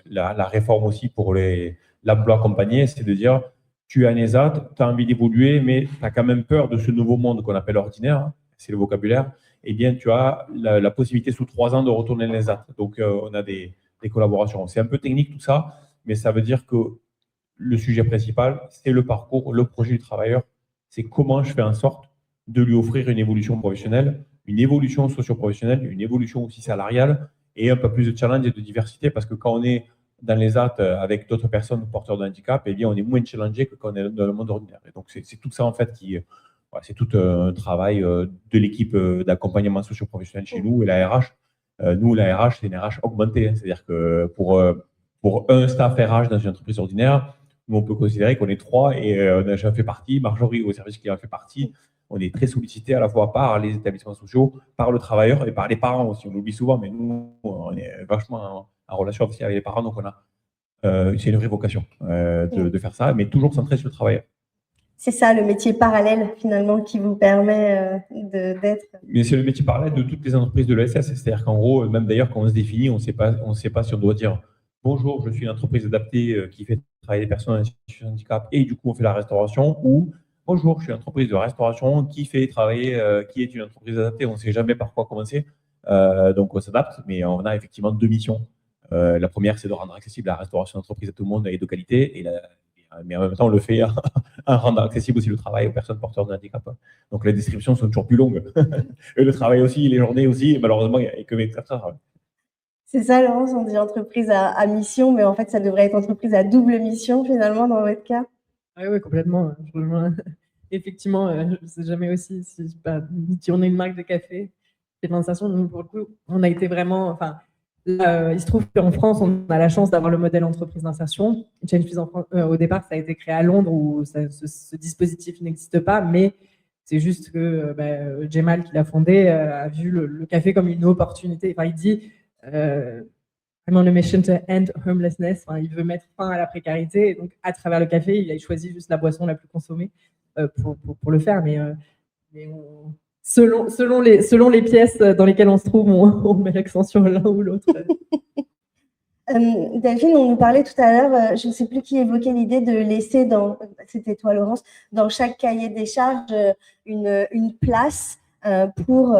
la réforme aussi pour l'emploi accompagné, c'est de dire, tu es un ESAT, tu as envie d'évoluer, mais tu as quand même peur de ce nouveau monde qu'on appelle ordinaire, hein, c'est le vocabulaire, eh bien, tu as la possibilité sous 3 ans de retourner à l'ESAT. Donc, on a des collaborations. C'est un peu technique tout ça, mais ça veut dire que le sujet principal, c'est le parcours, le projet du travailleur. C'est comment je fais en sorte de lui offrir une évolution professionnelle, une évolution socio-professionnelle, une évolution aussi salariale et un peu plus de challenge et de diversité parce que quand on est dans les AT avec d'autres personnes porteurs de handicap, eh bien, on est moins challengé que quand on est dans le monde ordinaire. Et donc, c'est tout ça en fait c'est tout un travail de l'équipe d'accompagnement socio-professionnel chez nous et la RH. Nous, la RH, c'est une RH augmentée. Hein. C'est-à-dire que pour un staff RH dans une entreprise ordinaire, nous, on peut considérer qu'on est 3 et on a déjà fait partie. Marjorie, au service qui en fait partie, on est très sollicité à la fois par les établissements sociaux, par le travailleur et par les parents aussi. On l'oublie souvent, mais nous, on est vachement en relation aussi avec les parents. Donc, c'est une vraie vocation de faire ça, mais toujours centré sur le travailleur. C'est ça, le métier parallèle, finalement, qui vous permet d'être… Mais c'est le métier parallèle de toutes les entreprises de l'ESS. C'est-à-dire qu'en gros, même d'ailleurs, quand on se définit, on ne sait pas si on doit dire « Bonjour, je suis une entreprise adaptée qui fait travailler les personnes en situation de handicap et du coup, on fait la restauration » ou « Bonjour, je suis une entreprise de restauration qui fait travailler, qui est une entreprise adaptée. » On ne sait jamais par quoi commencer. Donc, on s'adapte, mais on a effectivement 2 missions. La première, c'est de rendre accessible la restauration d'entreprise à tout le monde et de qualité. Et Mais en même temps, on le fait en rendant accessible aussi le travail aux personnes porteurs de handicap. Donc les descriptions sont toujours plus longues. Et le travail aussi, les journées aussi, malheureusement, il n'y a que 24 heures. C'est ça, Laurence, on dit entreprise à mission, mais en fait, ça devrait être entreprise à double mission, finalement, dans votre cas. Oui, complètement. Je rejoins. Effectivement, je ne sais jamais aussi si on est une marque de café, et de l'insertion, nous, pour le coup, on a été vraiment. Enfin, là, il se trouve qu'en France, on a la chance d'avoir le modèle entreprise d'insertion. Change en France, au départ, ça a été créé à Londres où ce dispositif n'existe pas, mais c'est juste que Jemal, qui l'a fondé, a vu le café comme une opportunité. Enfin, il dit I'm on a mission to end homelessness. Enfin, il veut mettre fin à la précarité. Et donc, à travers le café, il a choisi juste la boisson la plus consommée pour le faire. Mais selon les pièces dans lesquelles on se trouve, on met l'accent sur l'un ou l'autre. Delphine, on nous parlait tout à l'heure, je ne sais plus qui évoquait l'idée de laisser c'était toi Laurence, dans chaque cahier des charges une place pour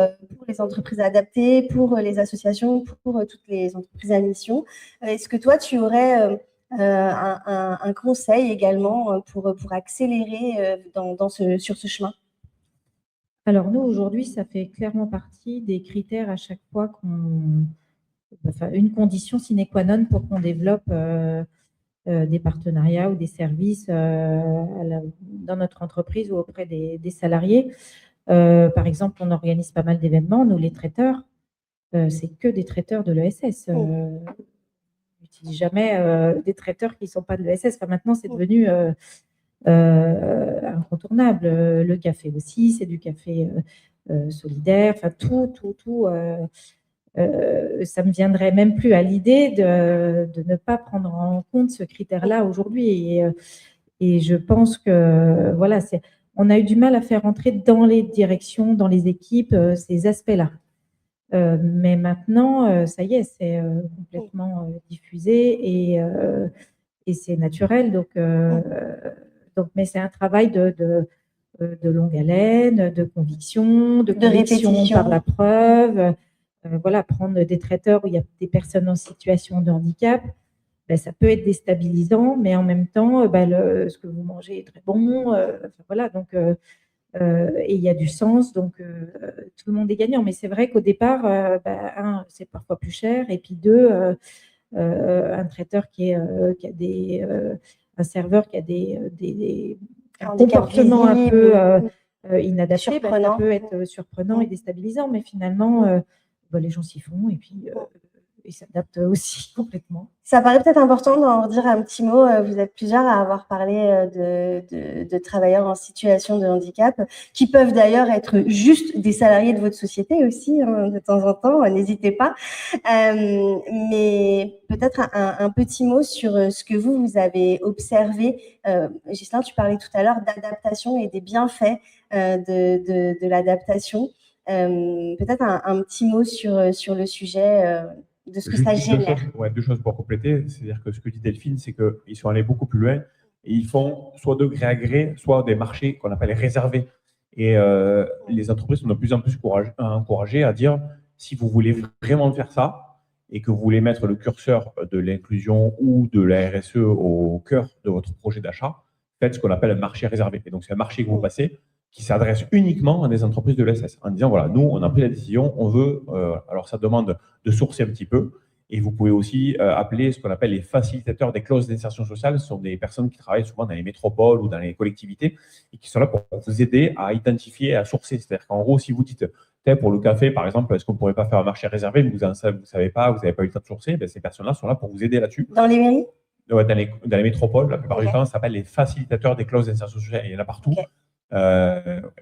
les entreprises adaptées, pour les associations, pour toutes les entreprises à mission. Est-ce que toi, tu aurais un conseil également pour accélérer sur ce chemin? Alors nous, aujourd'hui, ça fait clairement partie des critères à chaque fois une condition sine qua non pour qu'on développe des partenariats ou des services dans notre entreprise ou auprès des salariés. Par exemple, on organise pas mal d'événements. Nous, les traiteurs, c'est que des traiteurs de l'ESS. On n'utilise jamais des traiteurs qui ne sont pas de l'ESS. Enfin, maintenant, c'est devenu incontournable. Le café aussi, c'est du café solidaire. Enfin, tout. Ça ne me viendrait même plus à l'idée de ne pas prendre en compte ce critère-là aujourd'hui. Et je pense que voilà, on a eu du mal à faire entrer dans les directions, dans les équipes, ces aspects-là. Mais maintenant, ça y est, c'est complètement diffusé et c'est naturel. Donc, mais c'est un travail de longue haleine, de conviction, de conviction répétition par la preuve. Voilà, prendre des traiteurs où il y a des personnes en situation de handicap, ça peut être déstabilisant, mais en même temps, ce que vous mangez est très bon. Voilà, donc, et il y a du sens, donc tout le monde est gagnant. Mais c'est vrai qu'au départ, un, c'est parfois plus cher, et puis deux, un traiteur qui a un serveur qui a un comportement un peu inadapté, ça peut être surprenant et déstabilisant, mais finalement, les gens s'y font et puis ils s'adaptent aussi complètement. Ça paraît peut-être important d'en dire un petit mot. Vous êtes plusieurs à avoir parlé de travailleurs en situation de handicap, qui peuvent d'ailleurs être juste des salariés de votre société aussi, hein, de temps en temps, n'hésitez pas. Mais peut-être un petit mot sur ce que vous avez observé. Ghislain, tu parlais tout à l'heure d'adaptation et des bienfaits de l'adaptation. Peut-être un petit mot sur le sujet de ce que ça génère. Deux choses pour compléter. C'est-à-dire que ce que dit Delphine, c'est qu'ils sont allés beaucoup plus loin et ils font soit de gré à gré, soit des marchés qu'on appelle réservés. Et les entreprises sont de plus en plus encouragées à dire si vous voulez vraiment faire ça et que vous voulez mettre le curseur de l'inclusion ou de la RSE au cœur de votre projet d'achat, faites ce qu'on appelle un marché réservé. Et donc, c'est un marché que vous passez qui s'adresse uniquement à des entreprises de l'ESS, en disant, voilà, nous, on a pris la décision, on veut, alors ça demande de sourcer un petit peu, et vous pouvez aussi appeler ce qu'on appelle les facilitateurs des clauses d'insertion sociale. Ce sont des personnes qui travaillent souvent dans les métropoles ou dans les collectivités, et qui sont là pour vous aider à identifier, à sourcer. C'est-à-dire qu'en gros, si vous dites, pour le café, par exemple, est-ce qu'on ne pourrait pas faire un marché réservé, mais vous ne savez pas, vous n'avez pas eu le temps de sourcer, ces personnes-là sont là pour vous aider là-dessus. Dans les mairies? Dans les métropoles, la plupart du temps, ça s'appelle les facilitateurs des clauses d'insertion sociale, il y en a partout.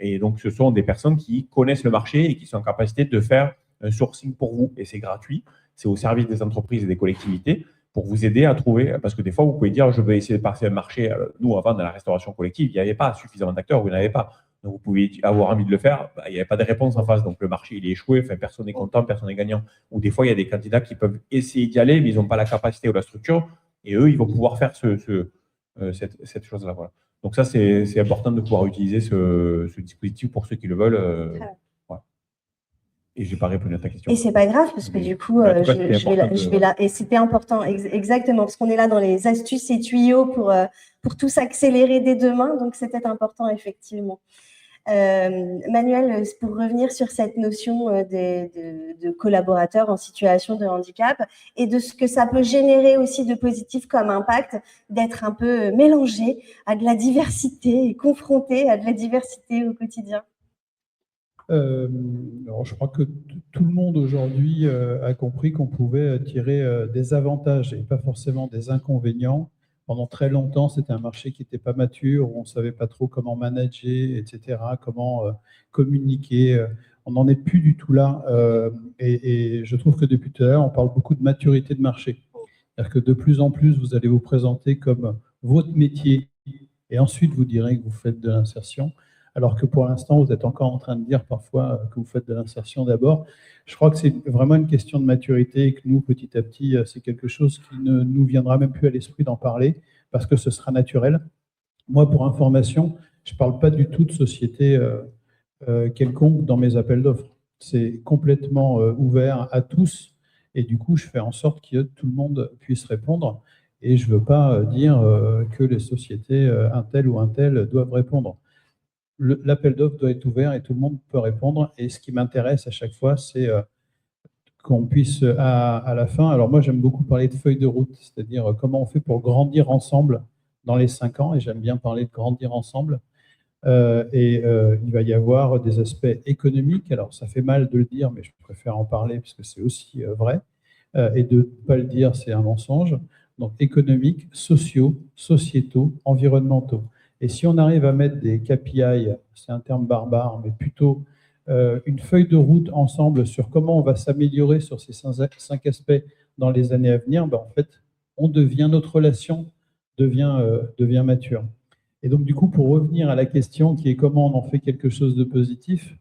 Et donc, ce sont des personnes qui connaissent le marché et qui sont en capacité de faire un sourcing pour vous. Et c'est gratuit, c'est au service des entreprises et des collectivités pour vous aider à trouver, parce que des fois, vous pouvez dire, je veux essayer de passer un marché. Nous, avant, dans la restauration collective, il n'y avait pas suffisamment d'acteurs, vous n'en avez pas. Donc, vous pouvez avoir envie de le faire, il n'y avait pas de réponse en face. Donc, le marché, il est échoué, personne n'est content, personne n'est gagnant. Ou des fois, il y a des candidats qui peuvent essayer d'y aller, mais ils n'ont pas la capacité ou la structure. Et eux, ils vont pouvoir faire cette chose-là. Voilà. Donc ça, c'est important de pouvoir utiliser ce dispositif pour ceux qui le veulent. Voilà. Et je n'ai pas répondu à ta question. Et c'est pas grave, parce que du coup, je vais là. Et c'était important, exactement, parce qu'on est là dans les astuces et tuyaux pour pour tous accélérer dès demain, donc c'était important effectivement. Manuel, pour revenir sur cette notion de collaborateurs en situation de handicap et de ce que ça peut générer aussi de positif comme impact, d'être un peu mélangé à de la diversité et confronté à de la diversité au quotidien. Alors je crois que tout le monde aujourd'hui a compris qu'on pouvait tirer des avantages et pas forcément des inconvénients. Pendant très longtemps, c'était un marché qui n'était pas mature, où on ne savait pas trop comment manager, etc., comment communiquer. On n'en est plus du tout là. Et je trouve que depuis tout à l'heure, on parle beaucoup de maturité de marché. C'est-à-dire que de plus en plus, vous allez vous présenter comme votre métier et ensuite vous direz que vous faites de l'insertion. Alors que pour l'instant, vous êtes encore en train de dire parfois que vous faites de l'insertion d'abord. Je crois que c'est vraiment une question de maturité et que nous, petit à petit, c'est quelque chose qui ne nous viendra même plus à l'esprit d'en parler parce que ce sera naturel. Moi, pour information, je ne parle pas du tout de société quelconque dans mes appels d'offres. C'est complètement ouvert à tous et du coup, je fais en sorte que tout le monde puisse répondre et je ne veux pas dire que les sociétés un tel ou un tel doivent répondre. L'appel d'offres doit être ouvert et tout le monde peut répondre. Et ce qui m'intéresse à chaque fois, c'est qu'on puisse, à la fin, alors moi j'aime beaucoup parler de feuille de route, c'est-à-dire comment on fait pour grandir ensemble dans les 5 ans, et j'aime bien parler de grandir ensemble. Il va y avoir des aspects économiques, alors ça fait mal de le dire, mais je préfère en parler parce que c'est aussi vrai, et de ne pas le dire, c'est un mensonge. Donc économiques, sociaux, sociétaux, environnementaux. Et si on arrive à mettre des KPI, c'est un terme barbare, mais plutôt une feuille de route ensemble sur comment on va s'améliorer sur ces 5 aspects dans les années à venir, ben en fait, notre relation devient mature. Et donc, du coup, pour revenir à la question qui est comment on en fait quelque chose de positif,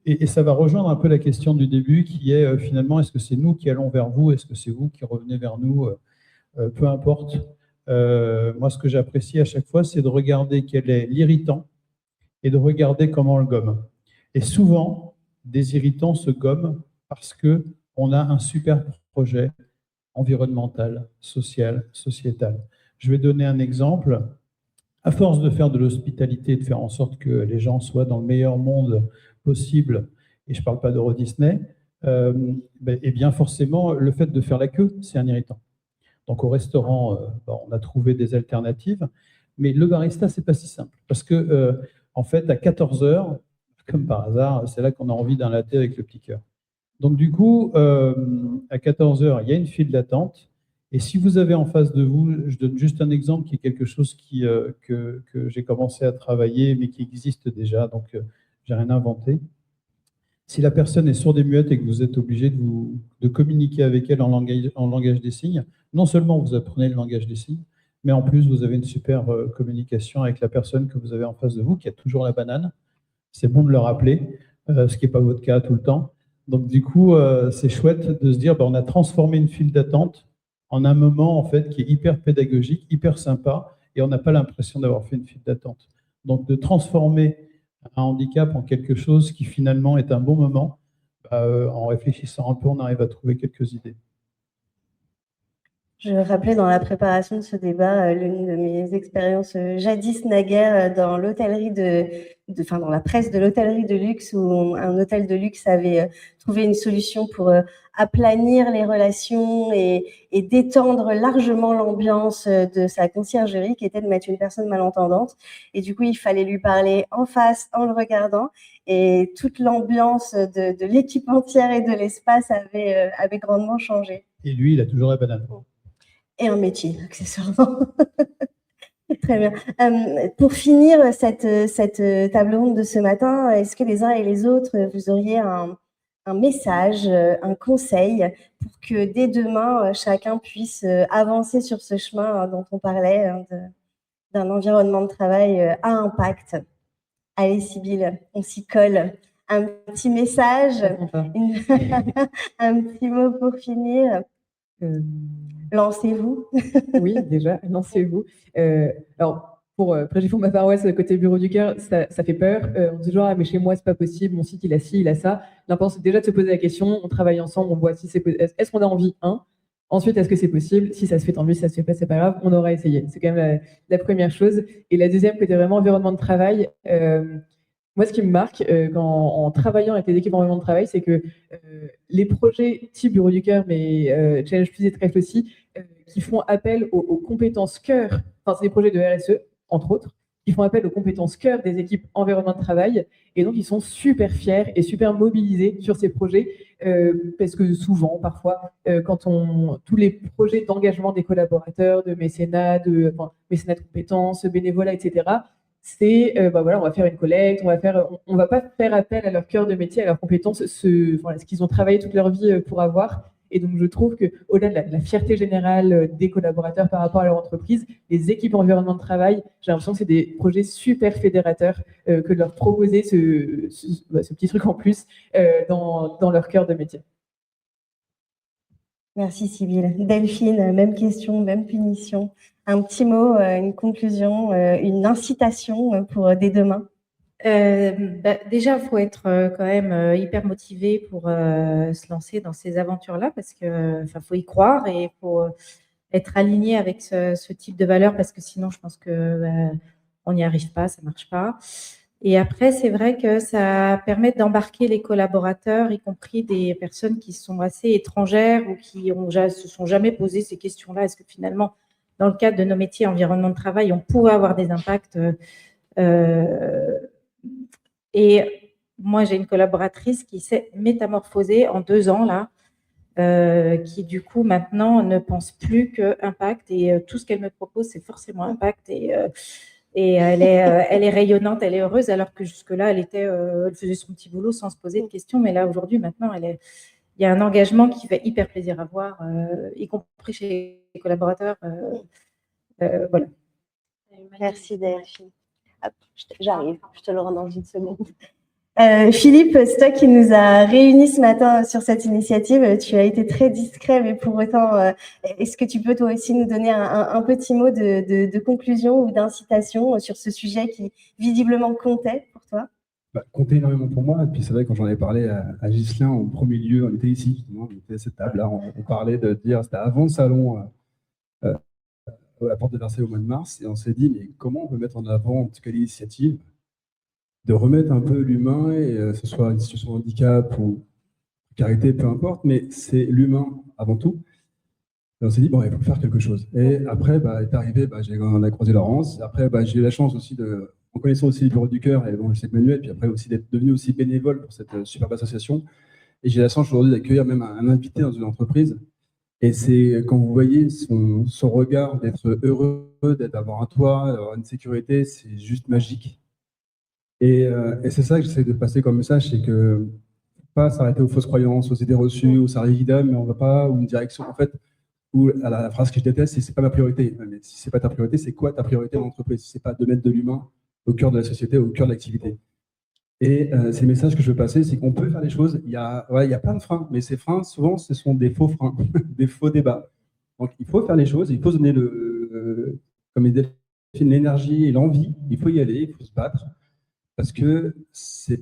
et ça va rejoindre un peu la question du début qui est finalement, est-ce que c'est nous qui allons vers vous, est-ce que c'est vous qui revenez vers nous, peu importe. Moi, ce que j'apprécie à chaque fois, c'est de regarder quel est l'irritant et de regarder comment on le gomme. Et souvent, des irritants se gomment parce qu'on a un super projet environnemental, social, sociétal. Je vais donner un exemple. À force de faire de l'hospitalité, de faire en sorte que les gens soient dans le meilleur monde possible, et je ne parle pas d'Euro Disney, et bien forcément, le fait de faire la queue, c'est un irritant. Donc au restaurant, on a trouvé des alternatives, mais le barista, c'est pas si simple. Parce que, en fait, à 14 h, comme par hasard, c'est là qu'on a envie d'un latte avec le petit cœur. Donc du coup, à 14 h, il y a une file d'attente. Et si vous avez en face de vous, je donne juste un exemple qui est quelque chose que j'ai commencé à travailler, mais qui existe déjà, donc j'ai rien inventé. Si la personne est sourde et muette et que vous êtes obligé de communiquer avec elle en langage des signes, non seulement vous apprenez le langage des signes, mais en plus vous avez une super communication avec la personne que vous avez en face de vous, qui a toujours la banane. C'est bon de le rappeler, ce qui n'est pas votre cas tout le temps. Donc du coup, c'est chouette de se dire, on a transformé une file d'attente en un moment en fait qui est hyper pédagogique, hyper sympa, et on n'a pas l'impression d'avoir fait une file d'attente. Donc de transformer un handicap en quelque chose qui finalement est un bon moment, en réfléchissant un peu, on arrive à trouver quelques idées. Je rappelais dans la préparation de ce débat l'une de mes expériences jadis naguère dans l'hôtellerie dans la presse de l'hôtellerie de luxe, où un hôtel de luxe avait trouvé une solution pour aplanir les relations et détendre largement l'ambiance de sa conciergerie, qui était de mettre une personne malentendante. Et du coup, il fallait lui parler en face, en le regardant. Et toute l'ambiance de l'équipe entière et de l'espace avait grandement changé. Et lui, il a toujours la banane. Et un métier, accessoirement. Très bien. Pour finir cette table ronde de ce matin, est-ce que les uns et les autres, vous auriez un message, un conseil pour que dès demain, chacun puisse avancer sur ce chemin dont on parlait, d'un environnement de travail à impact? Allez, Sybille, on s'y colle. Un petit message, un petit mot pour finir. Lancez-vous. Oui, déjà, lancez-vous. Alors, pour Préjifon, ma paroisse, côté bureau du cœur, ça fait peur. On dit genre, mais chez moi, c'est pas possible, mon site, il a ci, il a ça. L'important, c'est déjà de se poser la question, on travaille ensemble, on voit si c'est possible. Est-ce qu'on a envie, Ensuite, est-ce que c'est possible? Si ça se fait, tant mieux. Si ça se fait pas, c'est pas grave. On aura essayé. C'est quand même la première chose. Et la deuxième, côté vraiment environnement de travail, moi, ce qui me marque en travaillant avec les équipes environnement de travail, c'est que les projets type Bureau du Cœur, mais Challenge Plus et Trèfle aussi, qui font appel aux compétences cœur, enfin, c'est des projets de RSE, entre autres, qui font appel aux compétences cœur des équipes environnement de travail. Et donc, ils sont super fiers et super mobilisés sur ces projets parce que souvent, parfois, tous les projets d'engagement des collaborateurs, de mécénat, mécénat de compétences, bénévolat, etc., c'est voilà, on va faire une collecte, on va pas faire appel à leur cœur de métier, à leurs compétences, ce qu'ils ont travaillé toute leur vie pour avoir. Et donc, je trouve qu'au-delà de la fierté générale des collaborateurs par rapport à leur entreprise, les équipes environnement de travail, j'ai l'impression que c'est des projets super fédérateurs que de leur proposer ce petit truc en plus dans leur cœur de métier. Merci Sybille. Delphine, même question, même punition. Un petit mot, une conclusion, une incitation pour dès demain. Déjà, il faut être quand même hyper motivé pour se lancer dans ces aventures-là parce que faut y croire et il faut être aligné avec ce type de valeurs parce que sinon, je pense que on n'y arrive pas, ça ne marche pas. Et après, c'est vrai que ça permet d'embarquer les collaborateurs, y compris des personnes qui sont assez étrangères ou qui se sont jamais posé ces questions-là. Est-ce que finalement, dans le cadre de nos métiers environnement de travail, on pourrait avoir des impacts et moi, j'ai une collaboratrice qui s'est métamorphosée en 2 ans, là, qui du coup, maintenant, ne pense plus que impact et tout ce qu'elle me propose, c'est forcément impact et elle est rayonnante, elle est heureuse, alors que jusque-là, elle faisait son petit boulot sans se poser de questions. Mais là, aujourd'hui, maintenant, il y a un engagement qui fait hyper plaisir à voir, y compris chez les collaborateurs. Voilà. Merci Delphine. J'arrive, je te le rends dans une seconde. Philippe, c'est toi qui nous as réunis ce matin sur cette initiative. Tu as été très discret, mais pour autant, est-ce que tu peux toi aussi nous donner un petit mot de conclusion ou d'incitation sur ce sujet qui visiblement comptait pour toi? Comptait énormément pour moi. Et puis c'est vrai, quand j'en ai parlé à Ghislain au premier lieu, on était ici, justement, on était à cette table-là, on parlait de dire, c'était avant le salon à la porte de Versailles au mois de mars, et on s'est dit, mais comment on peut mettre en avant, en tout cas, l'initiative de remettre un peu l'humain, et que ce soit une situation de handicap ou précarité, peu importe, mais c'est l'humain avant tout. Et on s'est dit, bon, il faut faire quelque chose. Et après, est arrivé, on a croisé Laurence. Après, j'ai eu la chance aussi en connaissant aussi le Bureau du Cœur, et bon, je sais que Manuel, puis après aussi d'être devenu aussi bénévole pour cette superbe association. Et j'ai la chance aujourd'hui d'accueillir même un invité dans une entreprise. Et c'est quand vous voyez son regard d'être heureux, d'avoir un toit, d'avoir une sécurité, c'est juste magique. Et c'est ça que j'essaie de passer comme message, c'est que pas s'arrêter aux fausses croyances, aux idées reçues, aux sarigida, mais on va pas, ou une direction, en fait, ou à la phrase que je déteste, c'est pas ma priorité. Mais si c'est pas ta priorité, c'est quoi ta priorité dans l'entreprise? Si c'est pas de mettre de l'humain au cœur de la société, au cœur de l'activité. Et c'est le message que je veux passer, c'est qu'on peut faire les choses. Il y a plein de freins, mais ces freins, souvent, ce sont des faux freins, des faux débats. Donc, il faut faire les choses, il faut donner comme il définit, l'énergie et l'envie. Il faut y aller, il faut se battre. Parce que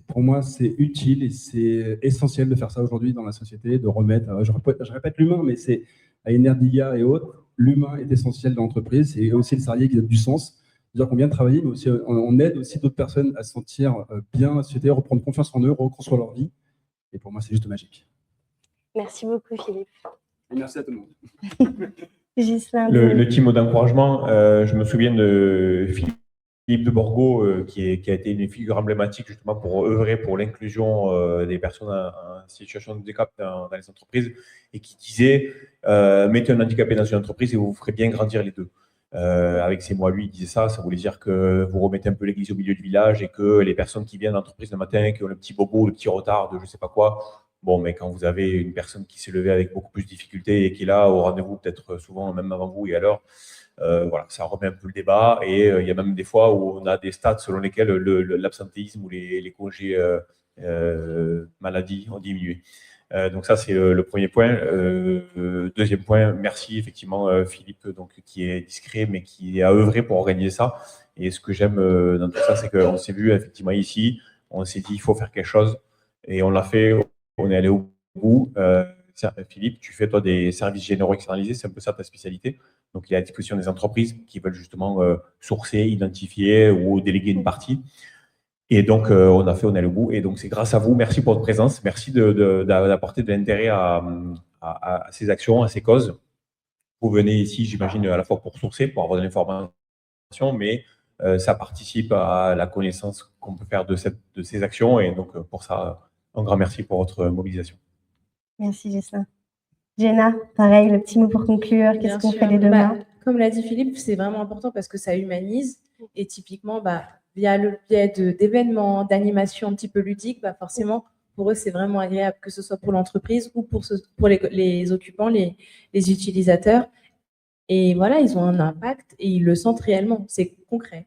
pour moi, c'est utile et c'est essentiel de faire ça aujourd'hui dans la société, de remettre, je répète l'humain, mais c'est à Enerdia et autres, l'humain est essentiel dans l'entreprise, et aussi le salarié qui a du sens. C'est-à-dire qu'on vient de travailler, mais aussi on aide aussi d'autres personnes à se sentir bien dans la société, à reprendre confiance en eux, reconstruire leur vie. Et pour moi, c'est juste magique. Merci beaucoup, Philippe. Et merci à tout le monde. Ghislain, le petit mot d'encouragement, je me souviens de Philippe de Borgo, qui a été une figure emblématique justement pour œuvrer pour l'inclusion des personnes en situation de handicap dans les entreprises, et qui disait mettez un handicapé dans une entreprise et vous ferez bien grandir les deux. Avec ces mots, lui, il disait ça voulait dire que vous remettez un peu l'église au milieu du village et que les personnes qui viennent à l'entreprise le matin, qui ont le petit bobo, le petit retard de je sais pas quoi, bon, mais quand vous avez une personne qui s'est levée avec beaucoup plus de difficultés et qui est là au rendez-vous, peut-être souvent même avant vous et à l'heure, voilà, ça remet un peu le débat. Et il y a même des fois où on a des stats selon lesquels l'absentéisme ou les congés maladie ont diminué. Donc ça, c'est le premier point. Deuxième point, merci effectivement Philippe, donc, qui est discret, mais qui a œuvré pour organiser ça. Et ce que j'aime dans tout ça, c'est qu'on s'est vu effectivement ici, on s'est dit il faut faire quelque chose, et on l'a fait, on est allé au bout. Philippe, tu fais toi des services généraux externalisés, c'est un peu ça ta spécialité. Donc, il est à disposition des entreprises qui veulent justement sourcer, identifier ou déléguer une partie. Et donc, on est le bout. Et donc, c'est grâce à vous. Merci pour votre présence. Merci d'apporter de l'intérêt à ces actions, à ces causes. Vous venez ici, j'imagine, à la fois pour sourcer, pour avoir de l'information, mais ça participe à la connaissance qu'on peut faire de ces actions. Et donc, pour ça, un grand merci pour votre mobilisation. Merci, Gislain. Jenna, pareil, le petit mot pour conclure. Qu'est-ce qu'on fait dès demain? Comme l'a dit Philippe, c'est vraiment important parce que ça humanise. Et typiquement, via le biais d'événements, d'animations un petit peu ludiques, forcément, pour eux, c'est vraiment agréable, que ce soit pour l'entreprise ou pour les occupants, les utilisateurs. Et voilà, ils ont un impact et ils le sentent réellement. C'est concret.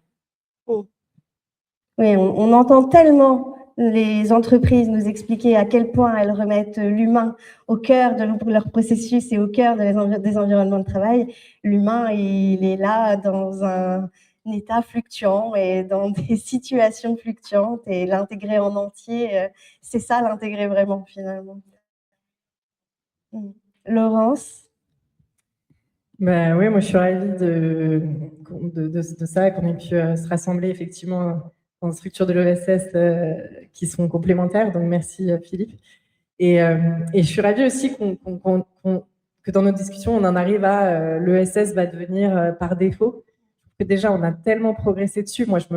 Oui, on entend tellement les entreprises nous expliquer à quel point elles remettent l'humain au cœur de leur processus et au cœur des environnements de travail. L'humain, il est là dans un état fluctuant et dans des situations fluctuantes, et l'intégrer en entier, c'est ça, l'intégrer vraiment finalement. Laurence? Oui, moi je suis ravie de ça, qu'on ait pu se rassembler effectivement dans les structures de l'ESS qui sont complémentaires. Donc merci Philippe. Et je suis ravie aussi que dans notre discussion, on en arrive à l'ESS va devenir par défaut. Que déjà, on a tellement progressé dessus. Moi, je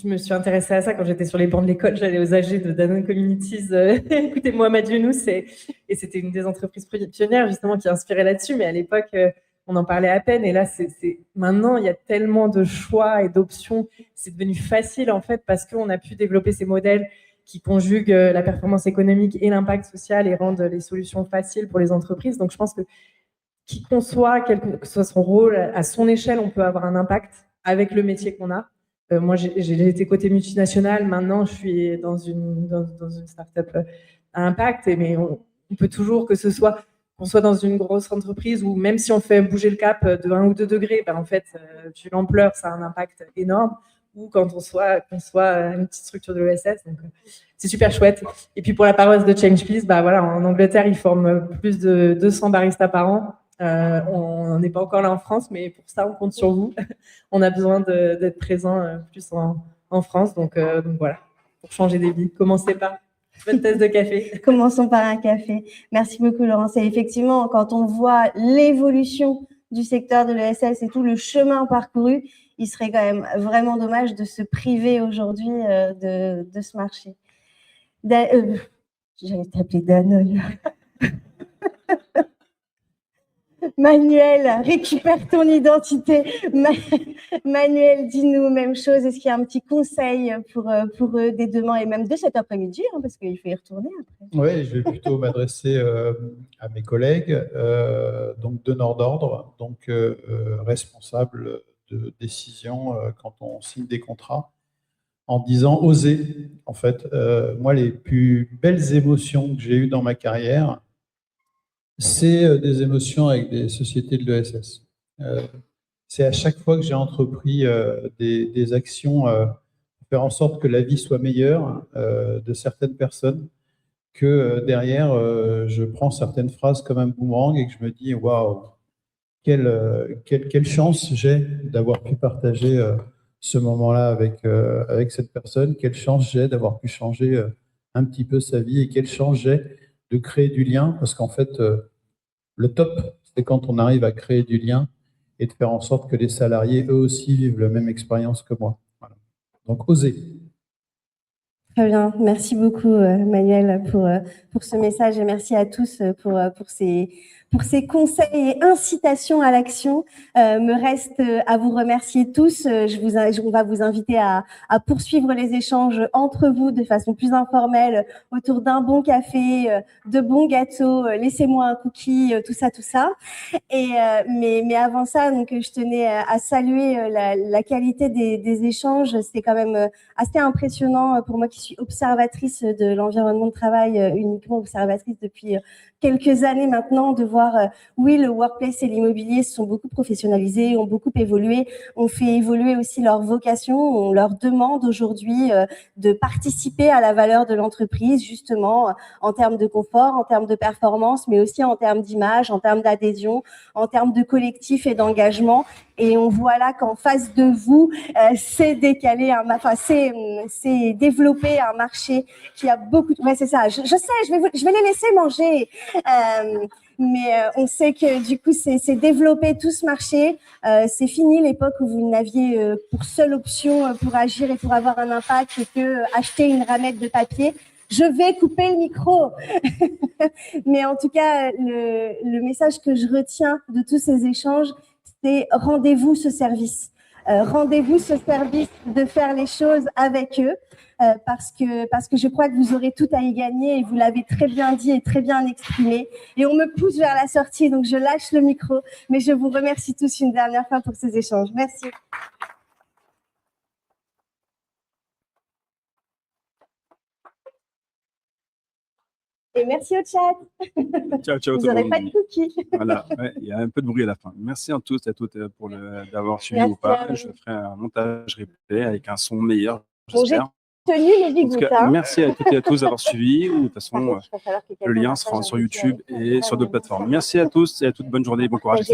me suis intéressée à ça quand j'étais sur les bancs de l'école. J'allais aux AG de Danone Communities, écoutez Mohamed Younous, et c'était une des entreprises pionnières justement qui inspirait là-dessus. Mais à l'époque, on en parlait à peine. Et là, maintenant, il y a tellement de choix et d'options. C'est devenu facile en fait parce qu'on a pu développer ces modèles qui conjuguent la performance économique et l'impact social et rendent les solutions faciles pour les entreprises. Donc, je pense que qui conçoit, quel que soit son rôle, à son échelle, on peut avoir un impact avec le métier qu'on a. Moi, j'ai été côté multinational. Maintenant, je suis dans une start-up à impact. Mais on peut toujours, qu'on soit dans une grosse entreprise ou même si on fait bouger le cap de 1 ou 2 degrés, en fait, vu l'ampleur, ça a un impact énorme. Ou quand qu'on soit une petite structure de l'ESS. Donc, c'est super chouette. Et puis, pour la paroisse de Change Peace, voilà, en Angleterre, ils forment plus de 200 baristas par an. On n'est pas encore là en France, mais pour ça, on compte sur vous. On a besoin d'être présent plus en France. Donc voilà, pour changer des vies. Commencez par une bonne tasse de café. Commençons par un café. Merci beaucoup, Laurence. Et effectivement, quand on voit l'évolution du secteur de l'ESS et tout le chemin parcouru, il serait quand même vraiment dommage de se priver aujourd'hui de ce marché. J'allais t'appeler Danone. Manuel, récupère ton identité. Manuel, dis-nous même chose. Est-ce qu'il y a un petit conseil pour eux dès demain et même de cet après-midi, parce qu'il faut y retourner après? Oui, je vais plutôt m'adresser à mes collègues, donc donneurs d'ordre, donc responsables de décision quand on signe des contrats, en disant oser. En fait, moi, les plus belles émotions que j'ai eues dans ma carrière, c'est des émotions avec des sociétés de l'ESS. C'est à chaque fois que j'ai entrepris des actions pour faire en sorte que la vie soit meilleure de certaines personnes, que derrière, je prends certaines phrases comme un boomerang et que je me dis « Waouh, quelle chance j'ai d'avoir pu partager ce moment-là avec cette personne, quelle chance j'ai d'avoir pu changer un petit peu sa vie et quelle chance j'ai de créer du lien, parce qu'en fait, le top, c'est quand on arrive à créer du lien et de faire en sorte que les salariés, eux aussi, vivent la même expérience que moi. Voilà. Donc, osez. Très bien. Merci beaucoup, Manuel, pour ce message, et merci à tous pour ces conseils et incitations à l'action. Me reste à vous remercier tous. On va vous inviter à poursuivre les échanges entre vous de façon plus informelle autour d'un bon café, de bons gâteaux. Laissez-moi un cookie, tout ça. Mais avant ça, donc, je tenais à saluer la qualité des échanges. C'est quand même assez impressionnant pour moi qui suis suis observatrice de l'environnement de travail, uniquement observatrice depuis quelques années maintenant, de voir, oui, le workplace et l'immobilier se sont beaucoup professionnalisés, ont beaucoup évolué, ont fait évoluer aussi leur vocation, on leur demande aujourd'hui de participer à la valeur de l'entreprise, justement, en termes de confort, en termes de performance, mais aussi en termes d'image, en termes d'adhésion, en termes de collectif et d'engagement. Et on voit là qu'en face de vous, c'est développé un marché qui a beaucoup de... Ouais, c'est ça, je sais, je vais les laisser manger. Mais on sait que du coup, c'est développé tout ce marché. C'est fini l'époque où vous n'aviez pour seule option pour agir et pour avoir un impact que acheter une ramette de papier. Je vais couper le micro. Mais en tout cas, le message que je retiens de tous ces échanges, c'est rendez-vous ce service. Rendez-vous ce service de faire les choses avec eux. Parce que je crois que vous aurez tout à y gagner et vous l'avez très bien dit et très bien exprimé. Et on me pousse vers la sortie, donc je lâche le micro. Mais je vous remercie tous une dernière fois pour ces échanges. Merci. Et merci au chat. Ciao, ciao. Vous n'aurez pas de cookies. Voilà, ouais, il y a un peu de bruit à la fin. Merci à tous et à toutes pour d'avoir suivi ou pas. Je ferai un montage replay avec un son meilleur, j'espère. Tenu les En tout bigouttes, cas, hein. merci à toutes et à tous d'avoir suivi. De toute façon, Par contre, il va falloir que le quelqu'un lien sera partage sur un YouTube petit et sur d'autres plateformes. Merci à tous et à toutes. Bonne journée, bon courage.